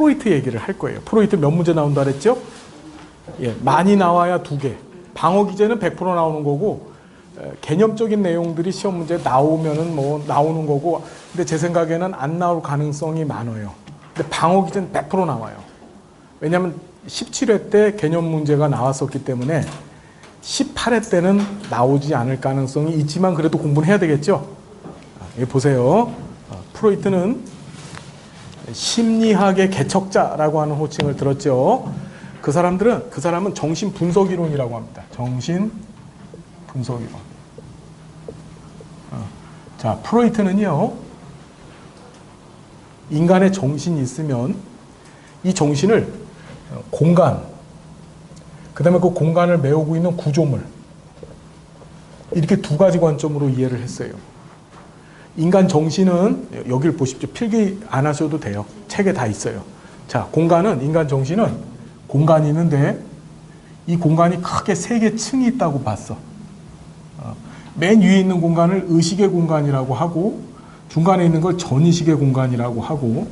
프로이트 얘기를 할 거예요. 프로이트 몇 문제 나온다 그랬죠? 예, 많이 나와야 2개. 방어 기제는 100% 나오는 거고, 개념적인 내용들이 시험 문제에 나오면은 뭐 나오는 거고, 근데 제 생각에는 안 나올 가능성이 많아요. 근데 방어 기제는 100% 나와요. 왜냐하면 17회 때 개념 문제가 나왔었기 때문에 18회 때는 나오지 않을 가능성이 있지만 그래도 공부는 해야 되겠죠? 여기 보세요. 프로이트는 심리학의 개척자라고 하는 호칭을 들었죠. 그 사람은 정신분석이론이라고 합니다. 정신분석이론. 자, 프로이트는요, 인간의 정신이 있으면 이 정신을 공간, 그 다음에 그 공간을 메우고 있는 구조물, 이렇게 2가지 관점으로 이해를 했어요. 인간 정신은, 여기를 보십시오. 필기 안 하셔도 돼요. 책에 다 있어요. 자, 인간 정신은 공간이 있는데 이 공간이 크게 3개 층이 있다고 봤어. 맨 위에 있는 공간을 의식의 공간이라고 하고, 중간에 있는 걸 전의식의 공간이라고 하고,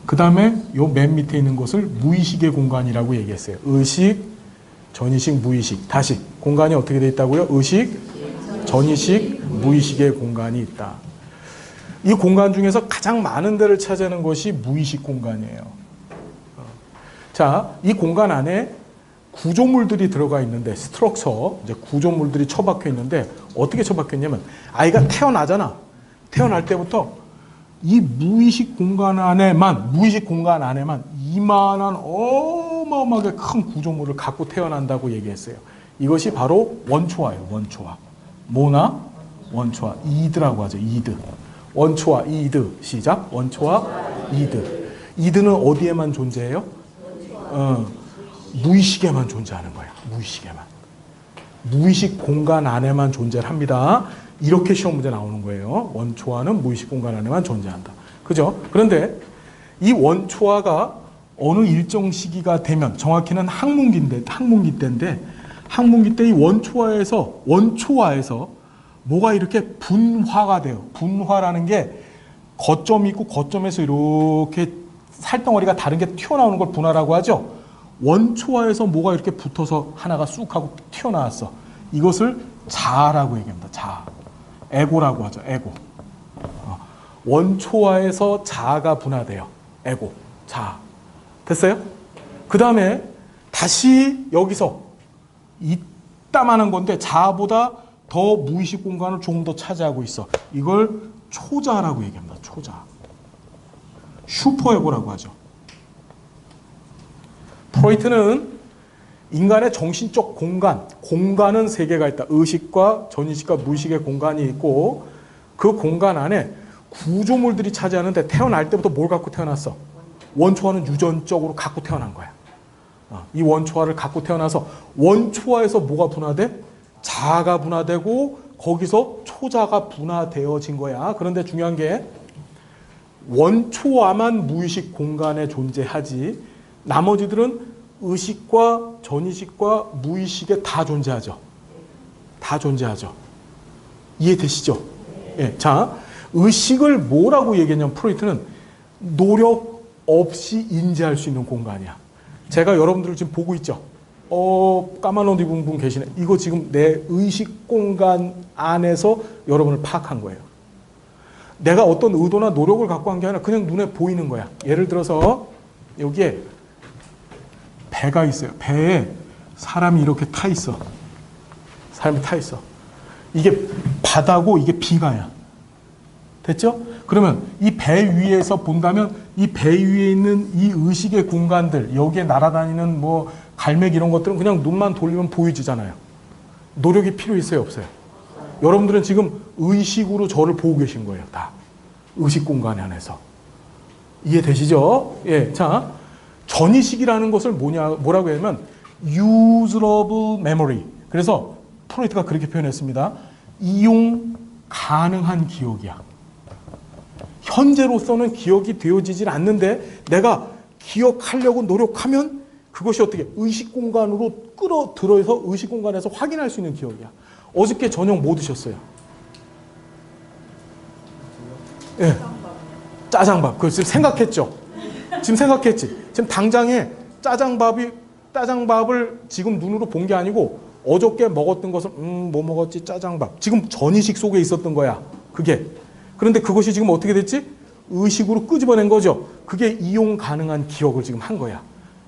그 다음에 요 맨 밑에 있는 것을 무의식의 공간이라고 얘기했어요. 의식, 전의식, 무의식. 다시 공간이 어떻게 되어 있다고요? 의식, 전의식, 무의식의 공간이 있다. 이 공간 중에서 가장 많은 데를 차지하는 것이 무의식 공간이에요. 자, 이 공간 안에 구조물들이 들어가 있는데, 스트럭처, 이제 구조물들이 처박혀 있는데, 어떻게 처박혀 있냐면, 아이가 태어나잖아. 태어날 때부터 이 무의식 공간 안에만 이만한 어마어마하게 큰 구조물을 갖고 태어난다고 얘기했어요. 이것이 바로 원초화예요, 원초화. 뭐나? 원초화. 이드라고 하죠, 이드. 원초화, 이드. 시작. 원초화, 이드. 이드는 어디에만 존재해요? 무의식에만 존재하는 거예요. 무의식에만. 무의식 공간 안에만 존재를 합니다. 이렇게 시험 문제 나오는 거예요. 원초화는 무의식 공간 안에만 존재한다. 그죠? 그런데 이 원초화가 어느 일정 시기가 되면, 정확히는 학문기 때인데, 학문기 때 이 원초화에서 뭐가 이렇게 분화가 돼요. 분화라는 게 거점이 있고 거점에서 이렇게 살덩어리가 다른 게 튀어나오는 걸 분화라고 하죠. 원초화에서 뭐가 이렇게 붙어서 하나가 쑥 하고 튀어나왔어. 이것을 자아라고 얘기합니다. 자아. 에고라고 하죠. 에고. 원초화에서 자아가 분화돼요. 에고. 자아. 됐어요? 그 다음에 다시 여기서 이따만한 건데 자아보다 더 무의식 공간을 조금 더 차지하고 있어. 이걸 초자라고 얘기합니다. 초자. 슈퍼에고라고 하죠. 프로이트는 인간의 정신적 공간은 3개가 있다. 의식과 전의식과 무의식의 공간이 있고, 그 공간 안에 구조물들이 차지하는데, 태어날 때부터 뭘 갖고 태어났어? 원초화는 유전적으로 갖고 태어난 거야. 이 원초화를 갖고 태어나서 원초화에서 뭐가 분화돼? 자아가 분화되고 거기서 초자가 분화되어진 거야. 그런데 중요한 게 원초화만 무의식 공간에 존재하지, 나머지들은 의식과 전의식과 무의식에 다 존재하죠. 다 존재하죠. 이해되시죠? 예. 자, 의식을 뭐라고 얘기했냐면, 프로이트는 노력 없이 인지할 수 있는 공간이야. 제가 여러분들을 지금 보고 있죠? 까만 옷 입은 분 계시네. 이거 지금 내 의식 공간 안에서 여러분을 파악한 거예요. 내가 어떤 의도나 노력을 갖고 한 게 아니라 그냥 눈에 보이는 거야. 예를 들어서 여기에 배가 있어요. 배에 사람이 이렇게 타 있어. 사람이 타 있어. 이게 바다고 이게 비가야. 됐죠? 그러면 이 배 위에서 본다면 이 배 위에 있는 이 의식의 공간들, 여기에 날아다니는 뭐 갈매기 이런 것들은 그냥 눈만 돌리면 보여지잖아요. 노력이 필요 있어요, 없어요? 여러분들은 지금 의식으로 저를 보고 계신 거예요. 다. 의식 공간 안에서. 이해되시죠? 예. 자, 전의식이라는 것을 뭐라고 하냐면 usable memory. 그래서 프로이트가 그렇게 표현했습니다. 이용 가능한 기억이야. 현재로서는 기억이 되어지질 않는데 내가 기억하려고 노력하면 그것이 어떻게 의식 공간으로 끌어들어서 의식 공간에서 확인할 수 있는 기억이야. 어저께 저녁 뭐 드셨어요? 예. 짜장밥. 그걸 지금 생각했죠? 지금 생각했지? 지금 당장에 짜장밥을 지금 눈으로 본 게 아니고 어저께 먹었던 것을 뭐 먹었지? 짜장밥. 지금 전이식 속에 있었던 거야. 그게. 그런데 그것이 지금 어떻게 됐지? 의식으로 끄집어낸 거죠. 그게 이용 가능한 기억을 지금 한 거야.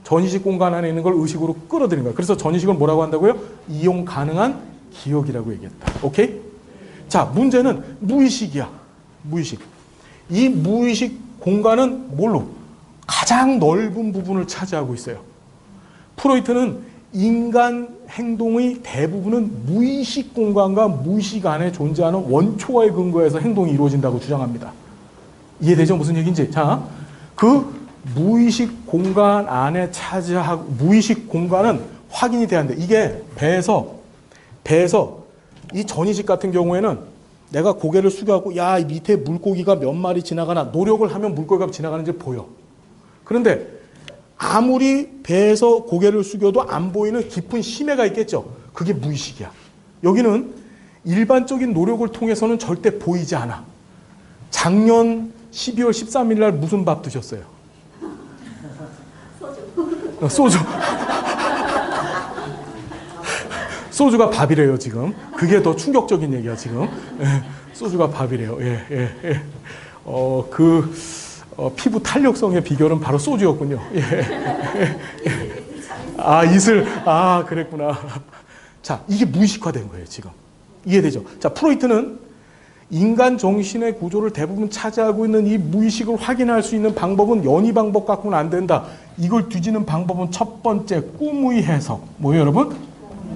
전이식 공간 안에 있는 걸 의식으로 끌어들인 거야. 그래서 전이식을 뭐라고 한다고요? 이용 가능한 기억이라고 얘기했다. 오케이? 자, 문제는 무의식이야. 무의식. 이 무의식 공간은 뭘로? 가장 넓은 부분을 차지하고 있어요. 프로이트는 인간 행동의 대부분은 무의식 공간과 무의식 안에 존재하는 원초에 근거해서 행동이 이루어진다고 주장합니다. 이해되죠? 무슨 얘기인지. 자, 그 무의식 공간 안에 차지하고, 무의식 공간은 확인이 돼야 하는데, 이게 배에서 이 전이식 같은 경우에는 내가 고개를 숙여갖고, 야, 이 밑에 물고기가 몇 마리 지나가나, 노력을 하면 물고기가 지나가는지 보여. 그런데 아무리 배에서 고개를 숙여도 안 보이는 깊은 심해가 있겠죠. 그게 무의식이야. 여기는 일반적인 노력을 통해서는 절대 보이지 않아. 작년 12월 13일 날 무슨 밥 드셨어요? 소주. 소주가 밥이래요, 지금. 그게 더 충격적인 얘기야, 지금. 예, 소주가 밥이래요. 예. 피부 탄력성의 비결은 바로 소주였군요. 예. 아, 이슬. 아, 그랬구나. 자, 이게 무의식화된 거예요, 지금. 이해되죠? 자, 프로이트는 인간 정신의 구조를 대부분 차지하고 있는 이 무의식을 확인할 수 있는 방법은 연위 방법 갖고는 안 된다. 이걸 뒤지는 방법은 첫 번째, 꿈의 해석. 뭐예요, 여러분?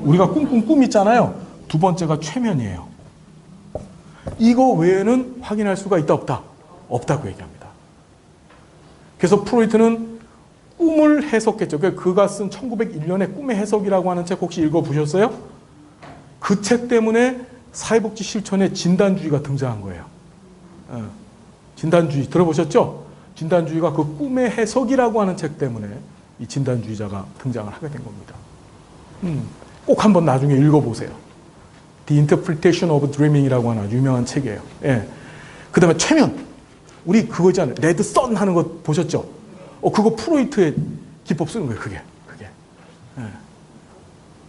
우리가 꿈꾼 꿈 있잖아요. 두 번째가 최면이에요. 이거 외에는 확인할 수가 있다, 없다? 없다고 얘기합니다. 그래서 프로이트는 꿈을 해석했죠. 그가 쓴 1901년에 꿈의 해석이라고 하는 책 혹시 읽어보셨어요? 그 책 때문에 사회복지 실천에 진단주의가 등장한 거예요. 진단주의 들어보셨죠? 진단주의가 그 꿈의 해석이라고 하는 책 때문에 이 진단주의자가 등장을 하게 된 겁니다. 꼭 한번 나중에 읽어보세요. The Interpretation of Dreaming이라고 하는 유명한 책이에요. 예. 그 다음에 최면. 우리 그거 있잖아요. 레드 선 하는 거 보셨죠? 그거 프로이트의 기법 쓰는 거예요. 그게. 예.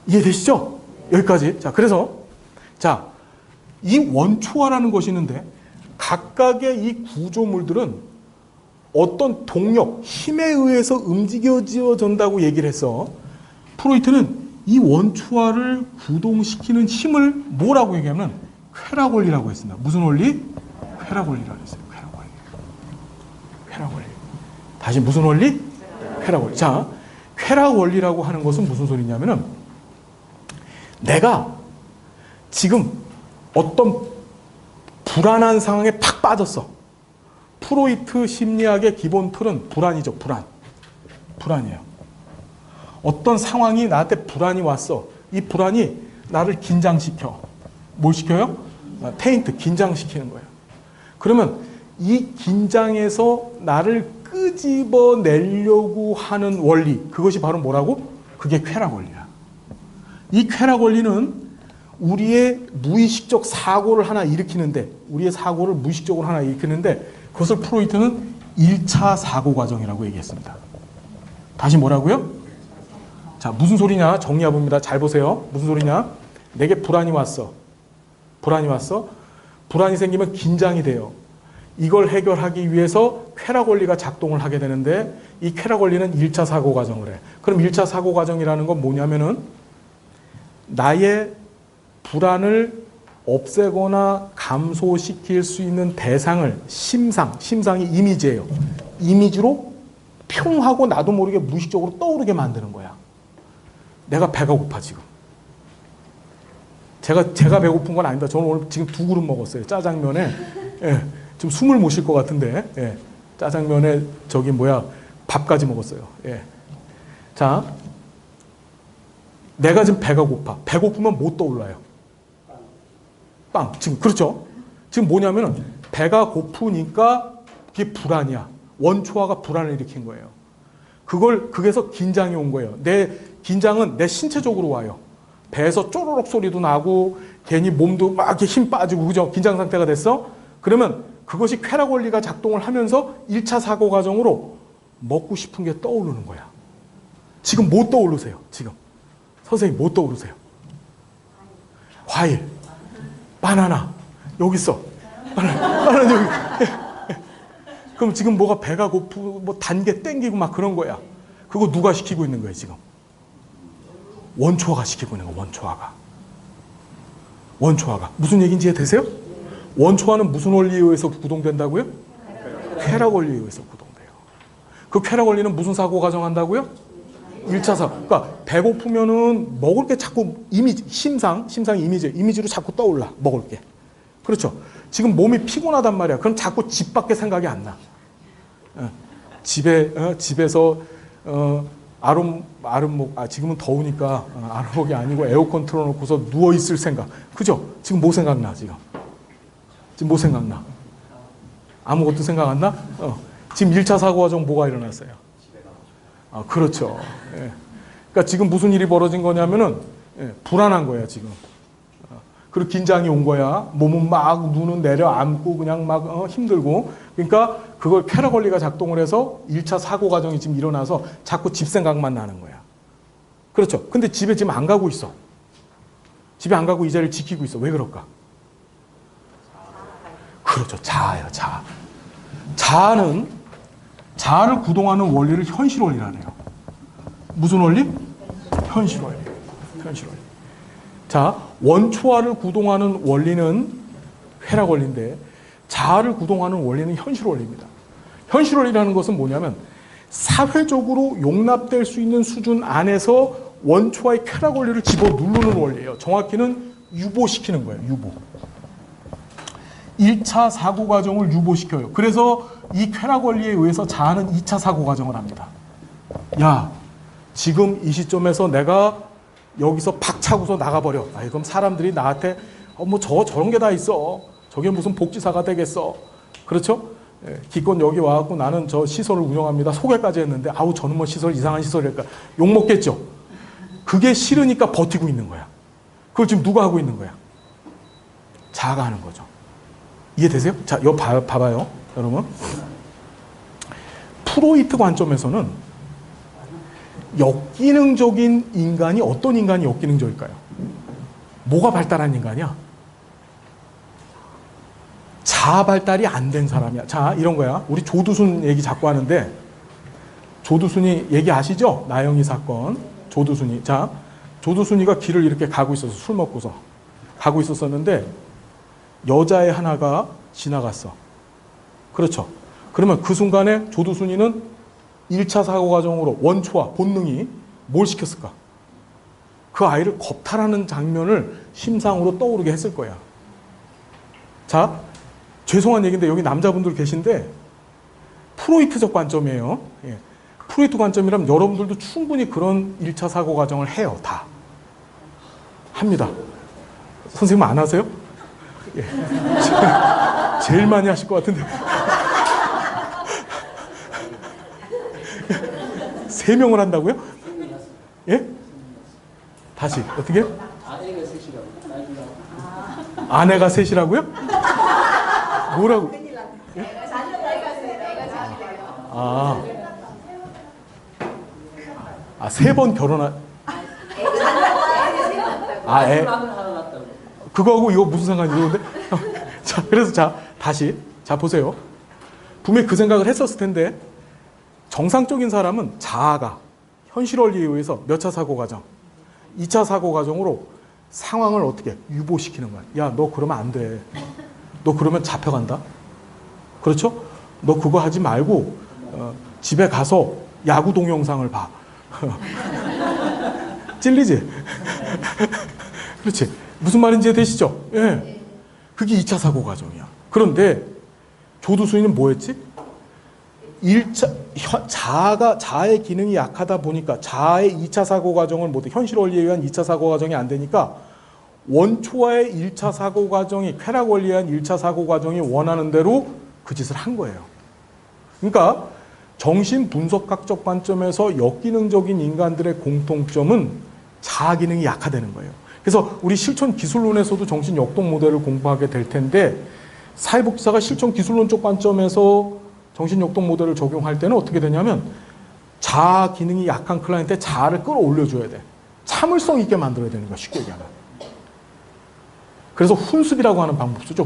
이해되시죠? 여기까지. 자, 그래서 이 원초화라는 것이 있는데 각각의 이 구조물들은 어떤 동력, 힘에 의해서 움직여진다고 얘기를 했어. 프로이트는 이 원초화를 구동시키는 힘을 뭐라고 얘기하면 쾌락 원리라고 했습니다. 무슨 원리? 쾌락 원리라고 했어요. 쾌락 원리. 다시 무슨 원리? 쾌락 원리. 자, 쾌락 원리라고 하는 것은 무슨 소리냐면은 내가 지금 어떤 불안한 상황에 팍 빠졌어. 프로이트 심리학의 기본 틀은 불안이죠. 불안이에요. 어떤 상황이 나한테 불안이 왔어. 이 불안이 나를 긴장시켜. 뭘 시켜요? 테인트, 긴장시키는 거예요. 그러면 이 긴장에서 나를 끄집어내려고 하는 원리, 그것이 바로 뭐라고? 그게 쾌락 원리야. 이 쾌락 원리는 우리의 무의식적 사고를 하나 일으키는데, 우리의 사고를 무의식적으로 하나 일으키는데, 그것을 프로이트는 1차 사고 과정이라고 얘기했습니다. 다시 뭐라고요? 자, 무슨 소리냐? 정리해봅니다. 잘 보세요. 무슨 소리냐? 내게 불안이 왔어. 불안이 생기면 긴장이 돼요. 이걸 해결하기 위해서 쾌락 원리가 작동을 하게 되는데, 이 쾌락 원리는 1차 사고 과정을 해. 그럼 1차 사고 과정이라는 건 뭐냐면은 나의 불안을 없애거나 감소시킬 수 있는 대상을 심상이 이미지예요. 이미지로 평 하고 나도 모르게 무의식적으로 떠오르게 만드는 거야. 내가 배가 고파 지금. 제가 배고픈 건 아닙니다. 저는 오늘 지금 2그릇 먹었어요. 짜장면에. 예, 좀 숨을 못 쉴 것 같은데. 예, 짜장면에 밥까지 먹었어요. 예. 자, 내가 지금 배가 고파. 배고프면 못 떠올라요. 빵. 지금 그렇죠? 지금 뭐냐면은 배가 고프니까 그게 불안이야. 원초화가 불안을 일으킨 거예요. 그게서 긴장이 온 거예요. 내 긴장은 내 신체적으로 와요. 배에서 쪼르륵 소리도 나고 괜히 몸도 막 이렇게 힘 빠지고, 그죠? 긴장 상태가 됐어? 그러면 그것이 쾌락 원리가 작동을 하면서 1차 사고 과정으로 먹고 싶은 게 떠오르는 거야. 지금 뭐 떠오르세요? 지금 선생님 뭐 떠오르세요? 과일, 바나나 여기 있어. 바나나 여기. 그럼 지금 뭐가 배가 고프고 뭐 단 게 땡기고 막 그런 거야. 그거 누가 시키고 있는 거예요 지금? 원초화가 시키고 있는 거야. 원초화가. 무슨 얘기인지 이해되세요? 원초화는 무슨 원리에 의해서 구동된다고요? 쾌락 원리에 의해서 구동돼요. 그 쾌락 원리는 무슨 사고 가정한다고요? 1차 사고. 그러니까 배고프면은 먹을 게 자꾸 이미지, 심상 이미지로 자꾸 떠올라. 먹을 게. 그렇죠. 지금 몸이 피곤하단 말이야. 그럼 자꾸 집 밖에 생각이 안 나. 집에서 지금은 더우니까 아름목이 아니고 에어컨 틀어놓고서 누워 있을 생각. 그죠? 지금 뭐 생각나 지금 뭐 생각나? 아무것도 생각 안 나? 지금 1차 사고 과정 뭐가 일어났어요? 그렇죠. 예. 그러니까 지금 무슨 일이 벌어진 거냐면은 불안한 거야 지금. 그리고 긴장이 온 거야. 몸은 막 눈은 내려앉고 그냥 막 힘들고. 그러니까 그걸 쾌락 원리가 작동을 해서 1차 사고 과정이 지금 일어나서 자꾸 집 생각만 나는 거야. 그렇죠. 근데 집에 지금 안 가고 있어. 집에 안 가고 이 자리를 지키고 있어. 왜 그럴까? 그렇죠. 자아예요. 자아를 구동하는 원리를 현실 원리라네요. 무슨 원리? 현실 원리. 자, 원초화를 구동하는 원리는 쾌락 원리인데 자아를 구동하는 원리는 현실 원리입니다. 현실 원리라는 것은 뭐냐면 사회적으로 용납될 수 있는 수준 안에서 원초화의 쾌락 원리를 집어 누르는 원리예요. 정확히는 유보시키는 거예요. 유보. 1차 사고 과정을 유보시켜요. 그래서 이 쾌락 원리에 의해서 자아는 2차 사고 과정을 합니다. 야, 지금 이 시점에서 내가 여기서 박차고서 나가버려. 그럼 사람들이 나한테 저런 게 다 있어. 저게 무슨 복지사가 되겠어. 그렇죠? 기껏 여기 와갖고 나는 저 시설을 운영합니다. 소개까지 했는데 저는 뭐 이상한 시설일까. 욕먹겠죠. 그게 싫으니까 버티고 있는 거야. 그걸 지금 누가 하고 있는 거야? 자아가 하는 거죠. 이해되세요? 자, 이거 봐봐요. 여러분. 프로이트 관점에서는 역기능적인 인간이 어떤 인간이 역기능적일까요? 뭐가 발달한 인간이야? 자아 발달이 안 된 사람이야. 자, 이런 거야. 우리 조두순 얘기 자꾸 하는데 조두순이 얘기 아시죠? 나영이 사건. 조두순이. 자, 조두순이가 길을 이렇게 가고 있어서 술 먹고서 가고 있었었는데 여자애 하나가 지나갔어. 그렇죠. 그러면 그 순간에 조두순이는 1차 사고 과정으로 원초와 본능이 뭘 시켰을까? 그 아이를 겁탈하는 장면을 심상으로 떠오르게 했을 거야. 자, 죄송한 얘기인데 여기 남자분들 계신데 프로이트적 관점이에요. 프로이트 관점이라면 여러분들도 충분히 그런 1차 사고 과정을 해요. 다. 합니다. 선생님 안 하세요? 제일 많이 하실 것 같은데. 3명을 한다고요? 예? 다시 어떻게? 아내가 셋이라고요? 뭐라고? 아, 3번 결혼한. 그거하고 이거 무슨 상관이죠? 근데? 자, 그래서 다시 보세요. 분명히 그 생각을 했었을 텐데 정상적인 사람은 자아가 현실 원리에 의해서 몇 차 사고 과정? 2차 사고 과정으로 상황을 어떻게 유보시키는 거야. 야, 너 그러면 안 돼. 너 그러면 잡혀간다. 그렇죠? 너 그거 하지 말고 집에 가서 야구 동영상을 봐. 찔리지? 그렇지. 무슨 말인지 되시죠? 예. 그게 2차 사고 과정이야. 그런데 조두순이는 뭐 했지? 자아의 기능이 약하다 보니까 자아의 2차 사고 과정을 못해. 현실 원리에 의한 2차 사고 과정이 안 되니까 원초와의 1차 사고 과정이 쾌락 원리에 의한 1차 사고 과정이 원하는 대로 그 짓을 한 거예요. 그러니까 정신 분석학적 관점에서 역기능적인 인간들의 공통점은 자아 기능이 약화되는 거예요. 그래서 우리 실천 기술론에서도 정신 역동 모델을 공부하게 될 텐데 사회복지사가 실천 기술론적 관점에서 정신역동 모델을 적용할 때는 어떻게 되냐면 자아 기능이 약한 클라이언트의 자아를 끌어올려줘야 돼. 참을성 있게 만들어야 되는 거야. 쉽게 얘기하면. 그래서 훈습이라고 하는 방법 쓰죠.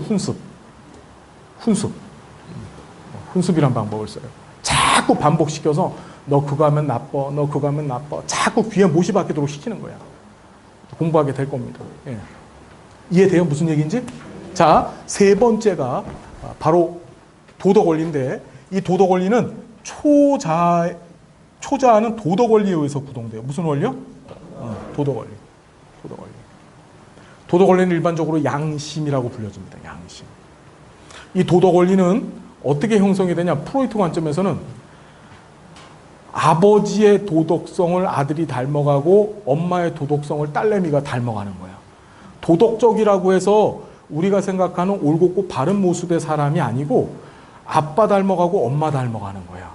훈습이란 방법을 써요. 자꾸 반복시켜서 너 그거 하면 나빠, 너 그거 하면 나빠. 자꾸 귀에 못이 박히도록 시키는 거야. 공부하게 될 겁니다. 예. 이해돼요? 무슨 얘기인지? 자, 세 번째가 바로 도덕 원리인데, 이 도덕 원리는 초자아는 도덕 원리에 의해서 구동돼요. 무슨 원리요? 도덕 원리. 도덕 원리는 일반적으로 양심이라고 불려집니다. 양심. 이 도덕 원리는 어떻게 형성이 되냐? 프로이트 관점에서는 아버지의 도덕성을 아들이 닮아가고 엄마의 도덕성을 딸내미가 닮아가는 거예요. 도덕적이라고 해서 우리가 생각하는 올곧고 바른 모습의 사람이 아니고 아빠 닮아가고 엄마 닮아가는 거야.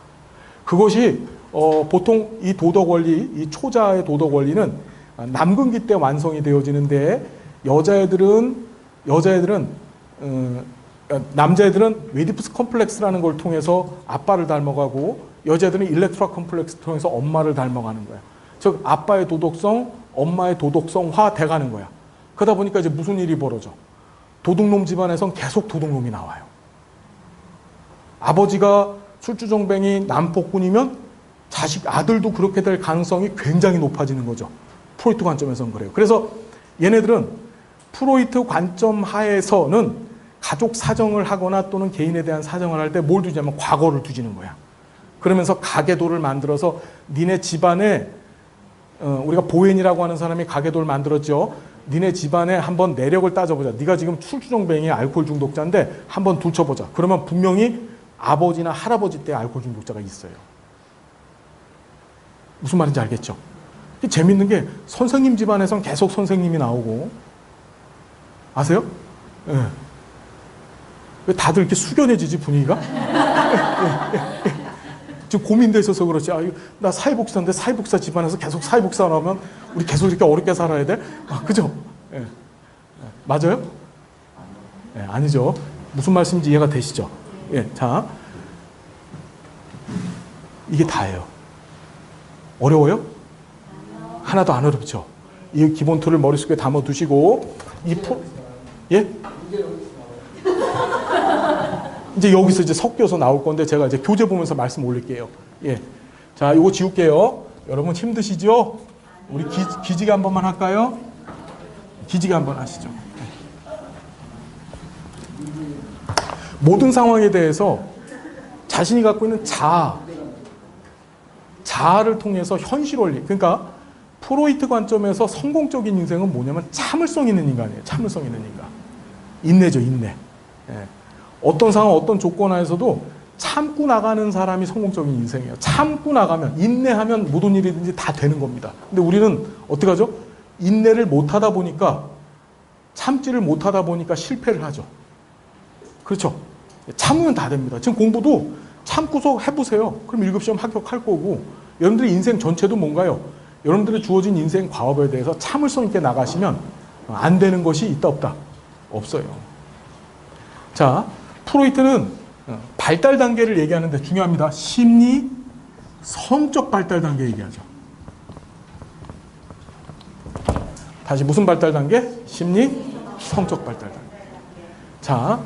그것이 보통 이 도덕 원리, 이 초자의 도덕 원리는 남근기 때 완성이 되어지는데 남자애들은 웨디푸스 컴플렉스라는 걸 통해서 아빠를 닮아가고 여자애들은 일렉트라 컴플렉스를 통해서 엄마를 닮아가는 거야. 즉 아빠의 도덕성, 엄마의 도덕성화 돼가는 거야. 그러다 보니까 이제 무슨 일이 벌어져? 도둑놈 집안에선 계속 도둑놈이 나와요. 아버지가 술주정뱅이 남폭군이면 아들도 그렇게 될 가능성이 굉장히 높아지는 거죠. 프로이트 관점에서는 그래요. 그래서 얘네들은 프로이트 관점 하에서는 가족 사정을 하거나 또는 개인에 대한 사정을 할 때 뭘 두냐면 과거를 두지는 거야. 그러면서 가계도를 만들어서 니네 집안에 우리가 보엔이라고 하는 사람이 가계도를 만들었죠. 니네 집안에 한번 내력을 따져보자. 네가 지금 술주정뱅이 알코올 중독자인데 한번 둘쳐보자. 그러면 분명히 아버지나 할아버지 때 알코올 중독자가 있어요. 무슨 말인지 알겠죠? 재밌는 게 선생님 집안에선 계속 선생님이 나오고 아세요? 예. 왜 다들 이렇게 숙연해지지 분위기가? 지금 고민돼 있어서 그렇지. 나 사회복사인데 사회복사 집안에서 계속 사회복사 나오면 우리 계속 이렇게 어렵게 살아야 돼? 그죠? 예. 맞아요? 예, 아니죠. 무슨 말씀인지 이해가 되시죠? 예, 자, 이게 다예요. 어려워요? 하나도 안 어렵죠. 이 기본 틀을 머릿속에 담아두시고 예? 이제 여기서 이제 섞여서 나올 건데 제가 이제 교재 보면서 말씀 올릴게요. 예. 자, 이거 지울게요. 여러분 힘드시죠? 우리 기지개 한 번만 할까요? 기지개 한 번 하시죠. 모든 상황에 대해서 자신이 갖고 있는 자아를 통해서 현실 원리. 그러니까 프로이트 관점에서 성공적인 인생은 뭐냐면 참을성 있는 인간이에요. 참을성 있는 인간. 인내죠, 인내. 예. 어떤 상황, 어떤 조건 하에서도 참고 나가는 사람이 성공적인 인생이에요. 참고 나가면, 인내하면 모든 일이든지 다 되는 겁니다. 근데 우리는 어떻게 하죠? 인내를 못하다 보니까, 참지를 못하다 보니까 실패를 하죠. 그렇죠? 참으면 다 됩니다. 지금 공부도 참고서 해보세요. 그럼 1급시험 합격할 거고, 여러분들의 인생 전체도 뭔가요? 여러분들의 주어진 인생 과업에 대해서 참을성 있게 나가시면 안 되는 것이 있다 없다? 없어요. 자, 프로이트는 발달 단계를 얘기하는데 중요합니다. 심리, 성적 발달 단계 얘기하죠. 다시 무슨 발달 단계? 심리, 성적 발달 단계. 자,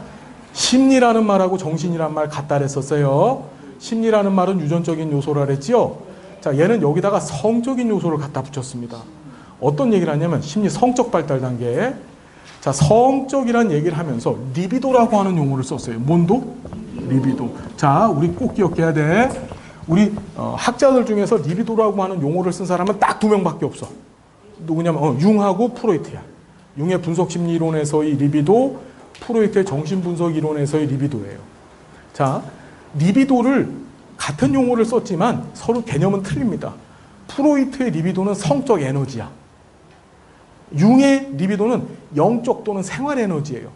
심리라는 말하고 정신이라는 말 갖다 냈었어요. 심리라는 말은 유전적인 요소라 그랬지요. 자, 얘는 여기다가 성적인 요소를 갖다 붙였습니다. 어떤 얘기를 하냐면 심리 성적 발달 단계. 자, 성적이란 얘기를 하면서 리비도라고 하는 용어를 썼어요. 뭔도? 리비도. 자, 우리 꼭 기억해야 돼. 우리 학자들 중에서 리비도라고 하는 용어를 쓴 사람은 딱 2명밖에 없어. 누구냐면 융하고 프로이트야. 융의 분석심리 이론에서의 리비도, 프로이트의 정신분석 이론에서의 리비도예요. 자, 리비도를 같은 용어를 썼지만 서로 개념은 틀립니다. 프로이트의 리비도는 성적 에너지야. 융의 리비도는 영적 또는 생활 에너지예요.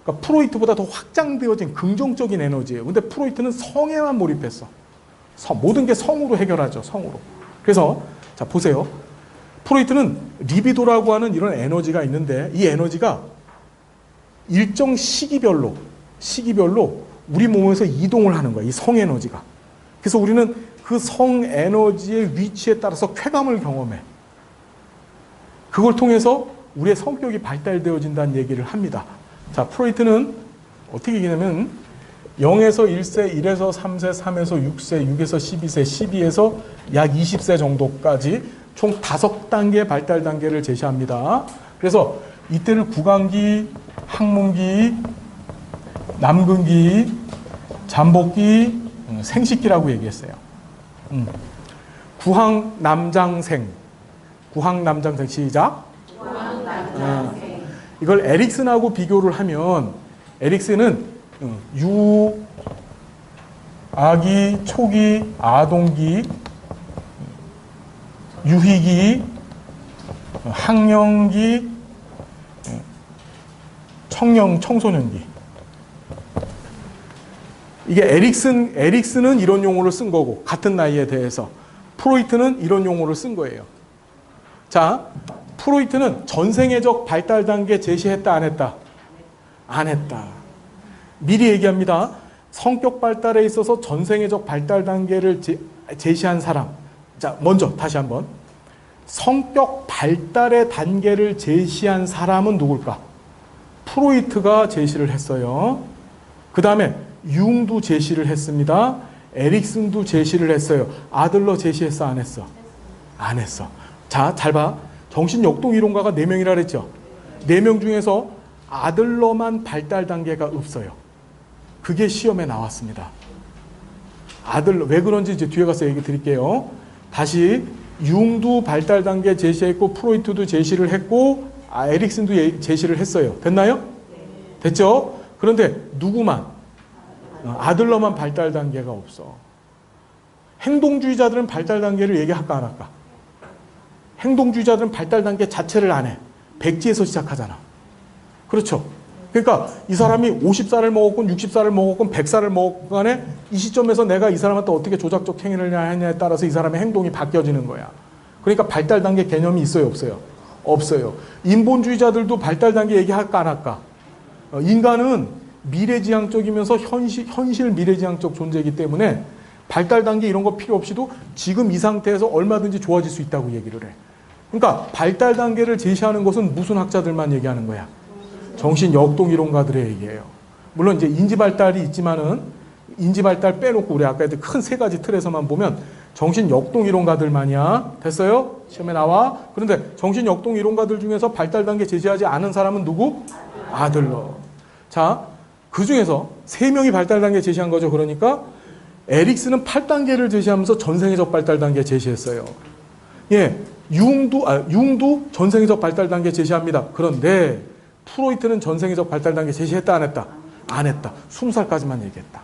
그러니까 프로이트보다 더 확장되어진 긍정적인 에너지예요. 근데 프로이트는 성에만 몰입했어. 모든 게 성으로 해결하죠. 성으로. 그래서 자, 보세요. 프로이트는 리비도라고 하는 이런 에너지가 있는데 이 에너지가 일정 시기별로 우리 몸에서 이동을 하는 거야. 이 성에너지가. 그래서 우리는 그 성에너지의 위치에 따라서 쾌감을 경험해. 그걸 통해서 우리의 성격이 발달되어진다는 얘기를 합니다. 자, 프로이트는 어떻게 얘기냐면 0에서 1세, 1에서 3세, 3에서 6세, 6에서 12세, 12에서 약 20세 정도까지 총 5단계의 발달 단계를 제시합니다. 그래서 이때를 구강기, 항문기, 남근기, 잠복기, 생식기라고 얘기했어요. 구황남장생. 구황남장생 시작. 구황남장생. 이걸 에릭슨하고 비교를 하면 에릭슨은 유, 아기, 초기, 아동기, 유희기, 학령기, 청소년기. 이게 에릭슨은 이런 용어를 쓴 거고, 같은 나이에 대해서. 프로이트는 이런 용어를 쓴 거예요. 자, 프로이트는 전생애적 발달 단계 제시했다, 안 했다? 안 했다. 미리 얘기합니다. 성격 발달에 있어서 전생애적 발달 단계를 제시한 사람. 자, 먼저 다시 한번. 성격 발달의 단계를 제시한 사람은 누굴까? 프로이트가 제시를 했어요. 그 다음에 융도 제시를 했습니다. 에릭슨도 제시를 했어요. 아들러 제시했어, 안 했어? 안 했어. 자, 잘 봐. 정신역동이론가가 4명이라 그랬죠? 4명 중에서 아들러만 발달 단계가 없어요. 그게 시험에 나왔습니다. 아들러, 왜 그런지 이제 뒤에 가서 얘기 드릴게요. 다시, 융도 발달 단계 제시했고, 프로이트도 제시를 했고, 에릭슨도 제시를 했어요. 됐나요? 됐죠? 그런데 누구만? 아들러만 발달 단계가 없어. 행동주의자들은 발달 단계를 얘기할까 안 할까? 행동주의자들은 발달 단계 자체를 안 해. 백지에서 시작하잖아. 그렇죠? 그러니까 이 사람이 50살을 먹었건 60살을 먹었건 100살을 먹었건 간에 이 시점에서 내가 이 사람한테 어떻게 조작적 행위를 하냐에 따라서 이 사람의 행동이 바뀌어지는 거야. 그러니까 발달 단계 개념이 있어요, 없어요? 없어요. 인본주의자들도 발달 단계 얘기할까 안 할까? 인간은 미래지향적이면서 현실 미래지향적 존재이기 때문에 발달 단계 이런 거 필요 없이도 지금 이 상태에서 얼마든지 좋아질 수 있다고 얘기를 해. 그러니까 발달 단계를 제시하는 것은 무슨 학자들만 얘기하는 거야? 정신역동이론가들의 얘기예요. 물론 이제 인지발달이 있지만은 인지발달 빼놓고 우리 아까 큰 3가지 틀에서만 보면 정신역동이론가들만이야. 됐어요? 시험에 나와. 그런데 정신역동이론가들 중에서 발달 단계 제시하지 않은 사람은 누구? 아들러. 자, 그 중에서 3명이 발달 단계 제시한 거죠. 그러니까 에릭슨은 8단계를 제시하면서 전생애적 발달 단계 제시했어요. 예, 융도 전생애적 발달 단계 제시합니다. 그런데 프로이트는 전생애적 발달 단계 제시했다, 안 했다? 안 했다. 20살까지만 얘기했다.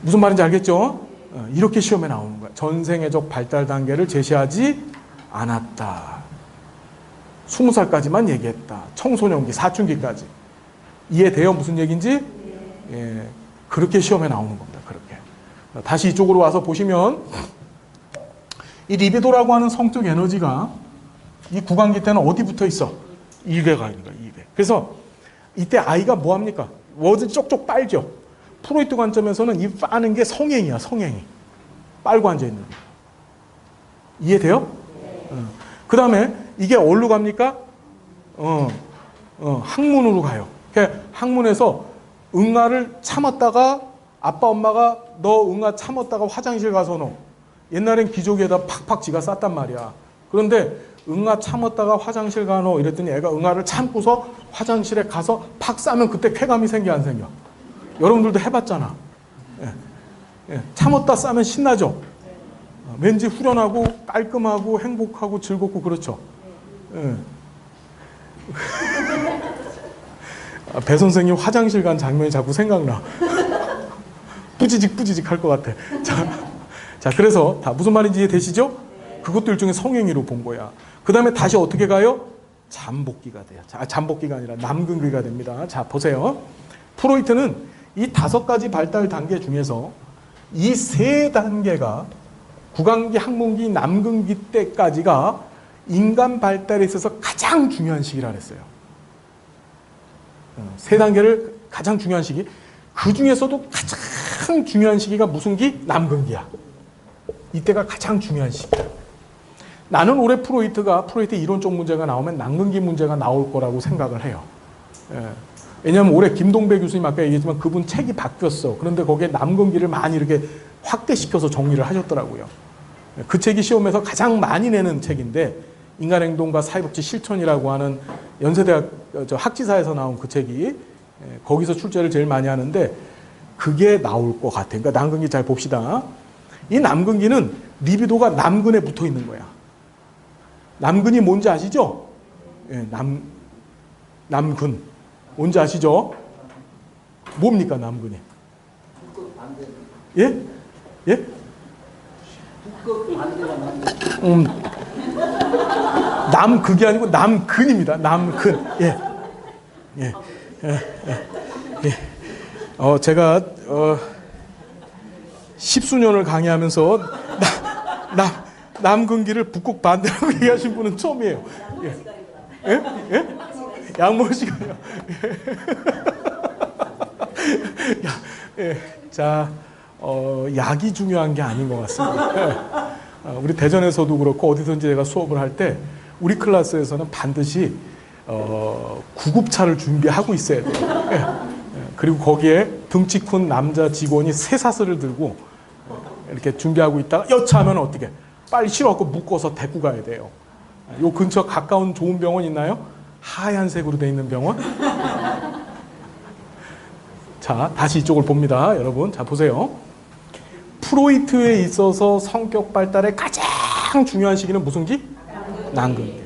무슨 말인지 알겠죠? 이렇게 시험에 나오는 거야. 전생애적 발달 단계를 제시하지 않았다. 20살까지만 얘기했다. 청소년기, 사춘기까지. 이해돼요? 무슨 얘기인지? 예, 그렇게 시험에 나오는 겁니다. 그렇게. 다시 이쪽으로 와서 보시면 이 리비도라고 하는 성적 에너지가 이 구강기 때는 어디 붙어 있어? 입에 가 있는 거야. 입에. 그래서 이때 아이가 뭐 합니까? 뭐든 쪽쪽 빨죠. 프로이트 관점에서는 이 빠는 게 성행이야. 성행이. 빨고 앉아 있는 거. 이해돼요? 그 다음에 이게 어디로 갑니까? 항문으로 가요. 그러니까 항문에서 응아를 참았다가 아빠 엄마가 너 응아 참았다가 화장실 가서 넣어. 옛날엔 기저귀에다 팍팍 지가 쌌단 말이야. 그런데 응아 참았다가 화장실 가 넣어 이랬더니 애가 응아를 참고서 화장실에 가서 팍 싸면 그때 쾌감이 생겨 안 생겨? 여러분들도 해봤잖아. 예. 참았다 싸면 신나죠? 왠지 후련하고 깔끔하고 행복하고 즐겁고 그렇죠? 예. 배 선생님 화장실 간 장면이 자꾸 생각나. 뿌지직 할 것 같아. 자, 그래서 다 무슨 말인지 이해되시죠? 그것도 일종의 성행위로 본 거야. 그 다음에 다시 어떻게 가요? 잠복기가 돼요. 자, 잠복기가 아니라 남근기가 됩니다. 자, 보세요. 프로이트는 이 5가지 발달 단계 중에서 이 3단계가 구강기, 항문기, 남근기 때까지가 인간 발달에 있어서 가장 중요한 시기라 그랬어요. 3단계를 가장 중요한 시기. 그 중에서도 가장 중요한 시기가 무슨 기? 남근기야. 이때가 가장 중요한 시기야. 나는 올해 프로이트 이론적 문제가 나오면 남근기 문제가 나올 거라고 생각을 해요. 예. 왜냐하면 올해 김동배 교수님 아까 얘기했지만 그분 책이 바뀌었어. 그런데 거기에 남근기를 많이 이렇게 확대시켜서 정리를 하셨더라고요. 그 책이 시험에서 가장 많이 내는 책인데 인간행동과 사회복지 실천이라고 하는 연세대학 학지사에서 나온 그 책이 거기서 출제를 제일 많이 하는데 그게 나올 것 같아요. 그러니까 남근기 잘 봅시다. 이 남근기는 리비도가 남근에 붙어 있는 거야. 남근이 뭔지 아시죠? 예, 남근. 뭔지 아시죠? 뭡니까, 남근이? 예? 예? 남극이 아니고 남근입니다. 남근. 예. 예. 예. 예. 제가, 10수년을 강의하면서 남근기를 북극 반대라고 얘기하신 분은 처음이에요. 예? 예? 예? 양모 시간이요. 예. 자, 약이 중요한 게 아닌 것 같습니다. 예. 우리 대전에서도 그렇고 어디든지 제가 수업을 할 때 우리 클래스에서는 반드시 구급차를 준비하고 있어야 돼요. 예. 그리고 거기에 등치 큰 남자 직원이 쇠사슬을 들고 이렇게 준비하고 있다가 여차하면 어떻게? 빨리 실어갖고 묶어서 데리고 가야 돼요. 요 근처 가까운 좋은 병원 있나요? 하얀색으로 돼 있는 병원. 자, 다시 이쪽을 봅니다. 여러분, 자 보세요. 프로이트에 있어서 성격 발달의 가장 중요한 시기는 무슨 기? 남근기.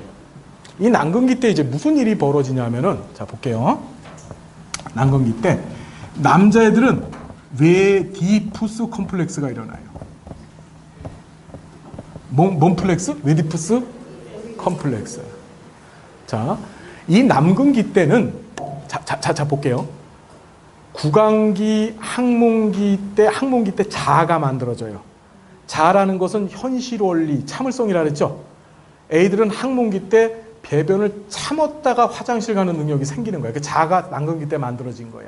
이 남근기 때 이제 무슨 일이 벌어지냐면은, 자 볼게요. 남근기 때 남자애들은 웨디푸스 컴플렉스가 일어나요. 뭔 플렉스? 웨디푸스 컴플렉스. 자, 이 남근기 때는 자 볼게요. 구강기, 항문기 때 자아가 만들어져요. 자아라는 것은 현실 원리, 참을성이라 그랬죠. 애들은 항문기 때 배변을 참았다가 화장실 가는 능력이 생기는 거야. 그 자아가 남근기 때 만들어진 거야.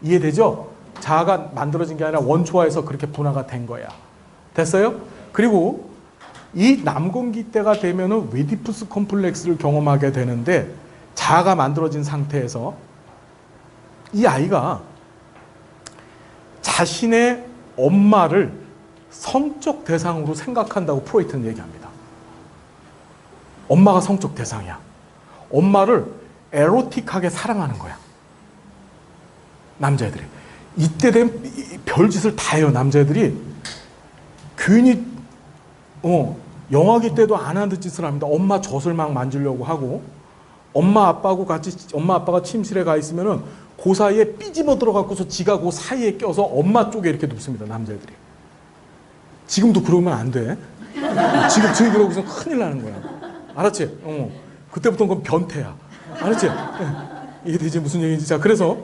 이해되죠? 자아가 만들어진 게 아니라 원초화해서 그렇게 분화가 된 거야. 됐어요? 그리고 이 남근기 때가 되면은 웨디푸스 컴플렉스를 경험하게 되는데 자아가 만들어진 상태에서 이 아이가 자신의 엄마를 성적 대상으로 생각한다고 프로이트는 얘기합니다. 엄마가 성적 대상이야. 엄마를 에로틱하게 사랑하는 거야. 남자애들이. 이때 되면 별짓을 다 해요. 남자애들이. 괜히 영아기 때도 안 하는 짓을 합니다. 엄마 젖을 막 만지려고 하고 엄마 아빠가 침실에 가 있으면은 그 사이에 삐집어 들어가고서 지가 그 사이에 껴서 엄마 쪽에 이렇게 눕습니다. 남자애들이. 지금도 그러면 안 돼. 지금 그러고서 큰일 나는 거야. 알았지? 그때부터는 그건 변태야. 알았지? 이해되지? 무슨 얘기인지. 자, 그래서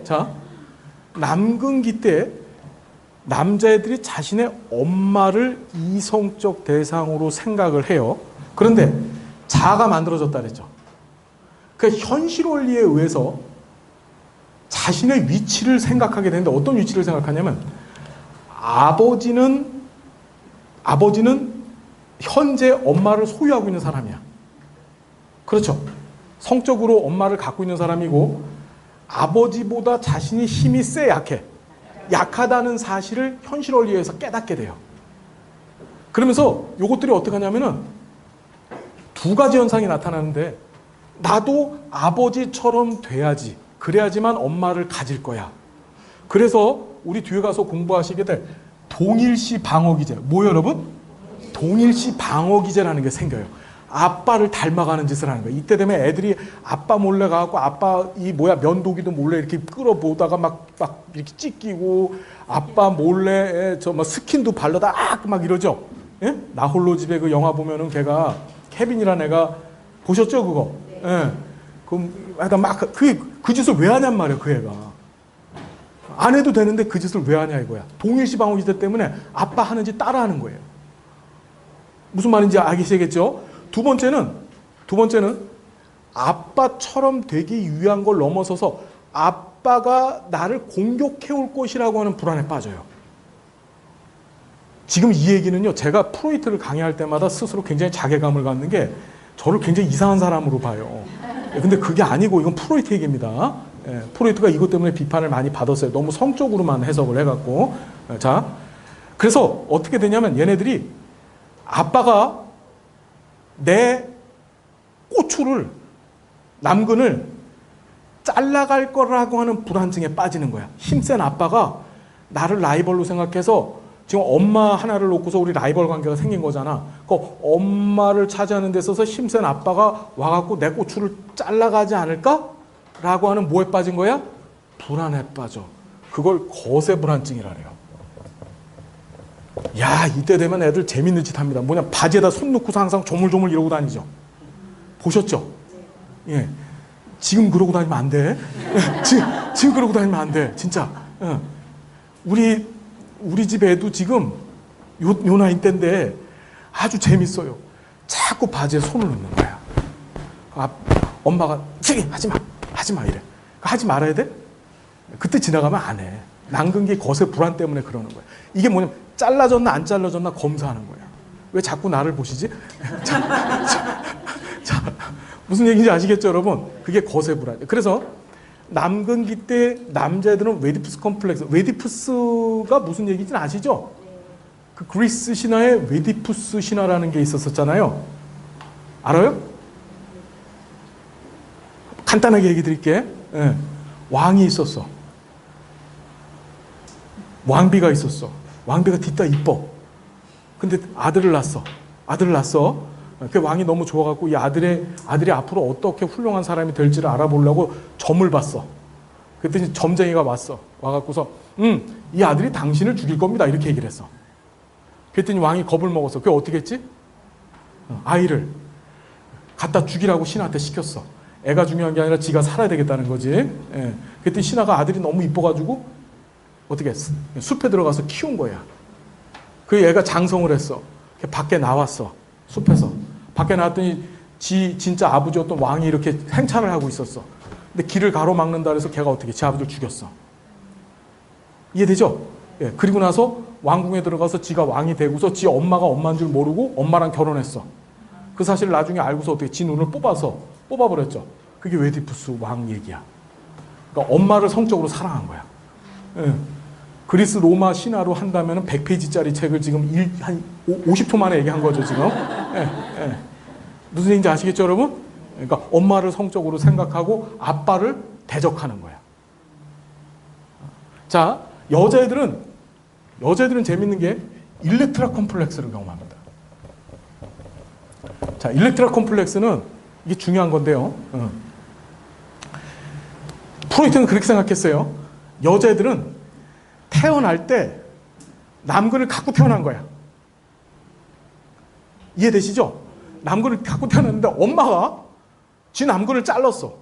남근기 때 남자애들이 자신의 엄마를 이성적 대상으로 생각을 해요. 그런데 자아가 만들어졌다 그랬죠. 그 현실 원리에 의해서 자신의 위치를 생각하게 되는데 어떤 위치를 생각하냐면 아버지는 현재 엄마를 소유하고 있는 사람이야. 그렇죠. 성적으로 엄마를 갖고 있는 사람이고 아버지보다 자신이 힘이 세 약해. 약하다는 사실을 현실 원리에서 깨닫게 돼요. 그러면서 요것들이 어떻게 하냐면은 두 가지 현상이 나타나는데 나도 아버지처럼 돼야지. 그래야지만 엄마를 가질 거야. 그래서 우리 뒤에 가서 공부하시게 될 동일시 방어기제. 뭐예요, 여러분? 동일시 방어기제라는 게 생겨요. 아빠를 닮아가는 짓을 하는 거예요. 이때 되면 애들이 아빠 몰래 가고 아빠 면도기도 몰래 이렇게 끌어보다가 막 이렇게 찢기고 아빠 몰래 스킨도 발라다 막 이러죠. 예? 나 홀로 집에 그 영화 보면은 걔가 케빈이라는 애가 보셨죠, 그거? 예. 그럼 하여간 막 그 짓을 왜 하냔 말이야, 그 애가. 안 해도 되는데 그 짓을 왜 하냐 이거야. 동일시 방어기제 때문에 아빠 하는 짓 따라하는 거예요. 무슨 말인지 알겠죠? 두 번째는 아빠처럼 되기 위한 걸 넘어서서 아빠가 나를 공격해 올 것이라고 하는 불안에 빠져요. 지금 이 얘기는요, 제가 프로이트를 강의할 때마다 스스로 굉장히 자괴감을 갖는 게 저를 굉장히 이상한 사람으로 봐요. 근데 그게 아니고 이건 프로이트 얘기입니다. 프로이트가 이것 때문에 비판을 많이 받았어요. 너무 성적으로만 해석을 해갖고. 자, 그래서 어떻게 되냐면 얘네들이 아빠가 내 꼬추를, 남근을 잘라갈 거라고 하는 불안증에 빠지는 거야. 힘센 아빠가 나를 라이벌로 생각해서 지금 엄마 하나를 놓고서 우리 라이벌 관계가 생긴 거잖아. 그 엄마를 차지하는 데 있어서 힘센 아빠가 와갖고 내 꼬추를 잘라가지 않을까? 라고 하는 뭐에 빠진 거야? 불안에 빠져. 그걸 거세 불안증이라래요. 야, 이때 되면 애들 재밌는 짓 합니다. 뭐냐, 바지에다 손 넣고서 항상 조물조물 이러고 다니죠. 보셨죠? 예. 지금 그러고 다니면 안 돼. 지금 그러고 다니면 안 돼. 진짜. 우리 집 애도 지금 요 나이 때인데 아주 재밌어요. 자꾸 바지에 손을 넣는 거야. 엄마가 하지 마 이래. 하지 말아야 돼? 그때 지나가면 안 해. 남근기 거세 불안 때문에 그러는 거야. 이게 뭐냐면 잘라졌나 안 잘라졌나 검사하는 거야. 왜 자꾸 나를 보시지? 자, 무슨 얘기인지 아시겠죠, 여러분? 그게 거세 불안. 그래서 남근기 때 남자애들은 웨디푸스 컴플렉스. 웨디푸스가 무슨 얘기인지 아시죠? 그 그리스 신화에 웨디푸스 신화라는 게 있었잖아요. 알아요? 간단하게 얘기 드릴게. 예. 왕이 있었어. 왕비가 있었어. 왕비가 뒷다 이뻐. 근데 아들을 낳았어. 그 왕이 너무 좋아갖고 이 아들이 앞으로 어떻게 훌륭한 사람이 될지를 알아보려고 점을 봤어. 그랬더니 점쟁이가 왔어. 와갖고서 이 아들이 당신을 죽일 겁니다. 이렇게 얘기를 했어. 그랬더니 왕이 겁을 먹었어. 그게 어떻게 했지? 아이를 갖다 죽이라고 신하한테 시켰어. 애가 중요한 게 아니라 지가 살아야 되겠다는 거지. 예. 그랬더니 신하가 아들이 너무 이뻐가지고 어떻게 했어? 숲에 들어가서 키운 거야. 그 애가 장성을 했어. 밖에 나왔어. 숲에서. 밖에 나왔더니 진짜 아버지였던 왕이 이렇게 행차를 하고 있었어. 근데 길을 가로막는다 그래서 걔가 어떻게 지 아버지를 죽였어. 이해되죠? 예. 그리고 나서 왕궁에 들어가서 지가 왕이 되고서 지 엄마가 엄마인 줄 모르고 엄마랑 결혼했어. 그 사실을 나중에 알고서 어떻게 지 눈을 뽑아버렸죠. 그게 웨디푸스 왕 얘기야. 그러니까 엄마를 성적으로 사랑한 거야. 예. 그리스 로마 신화로 한다면 100페이지짜리 책을 지금 한 50초 만에 얘기한 거죠, 지금. 예. 무슨 얘기인지 아시겠죠, 여러분? 그러니까 엄마를 성적으로 생각하고 아빠를 대적하는 거야. 자, 여자애들은 재밌는 게 일렉트라 컴플렉스를 경험합니다. 자, 일렉트라 컴플렉스는 이게 중요한 건데요. 프로이트는 그렇게 생각했어요. 여자애들은 태어날 때 남근을 갖고 태어난 거야. 이해되시죠? 남근을 갖고 태어났는데 엄마가 지 남근을 잘랐어.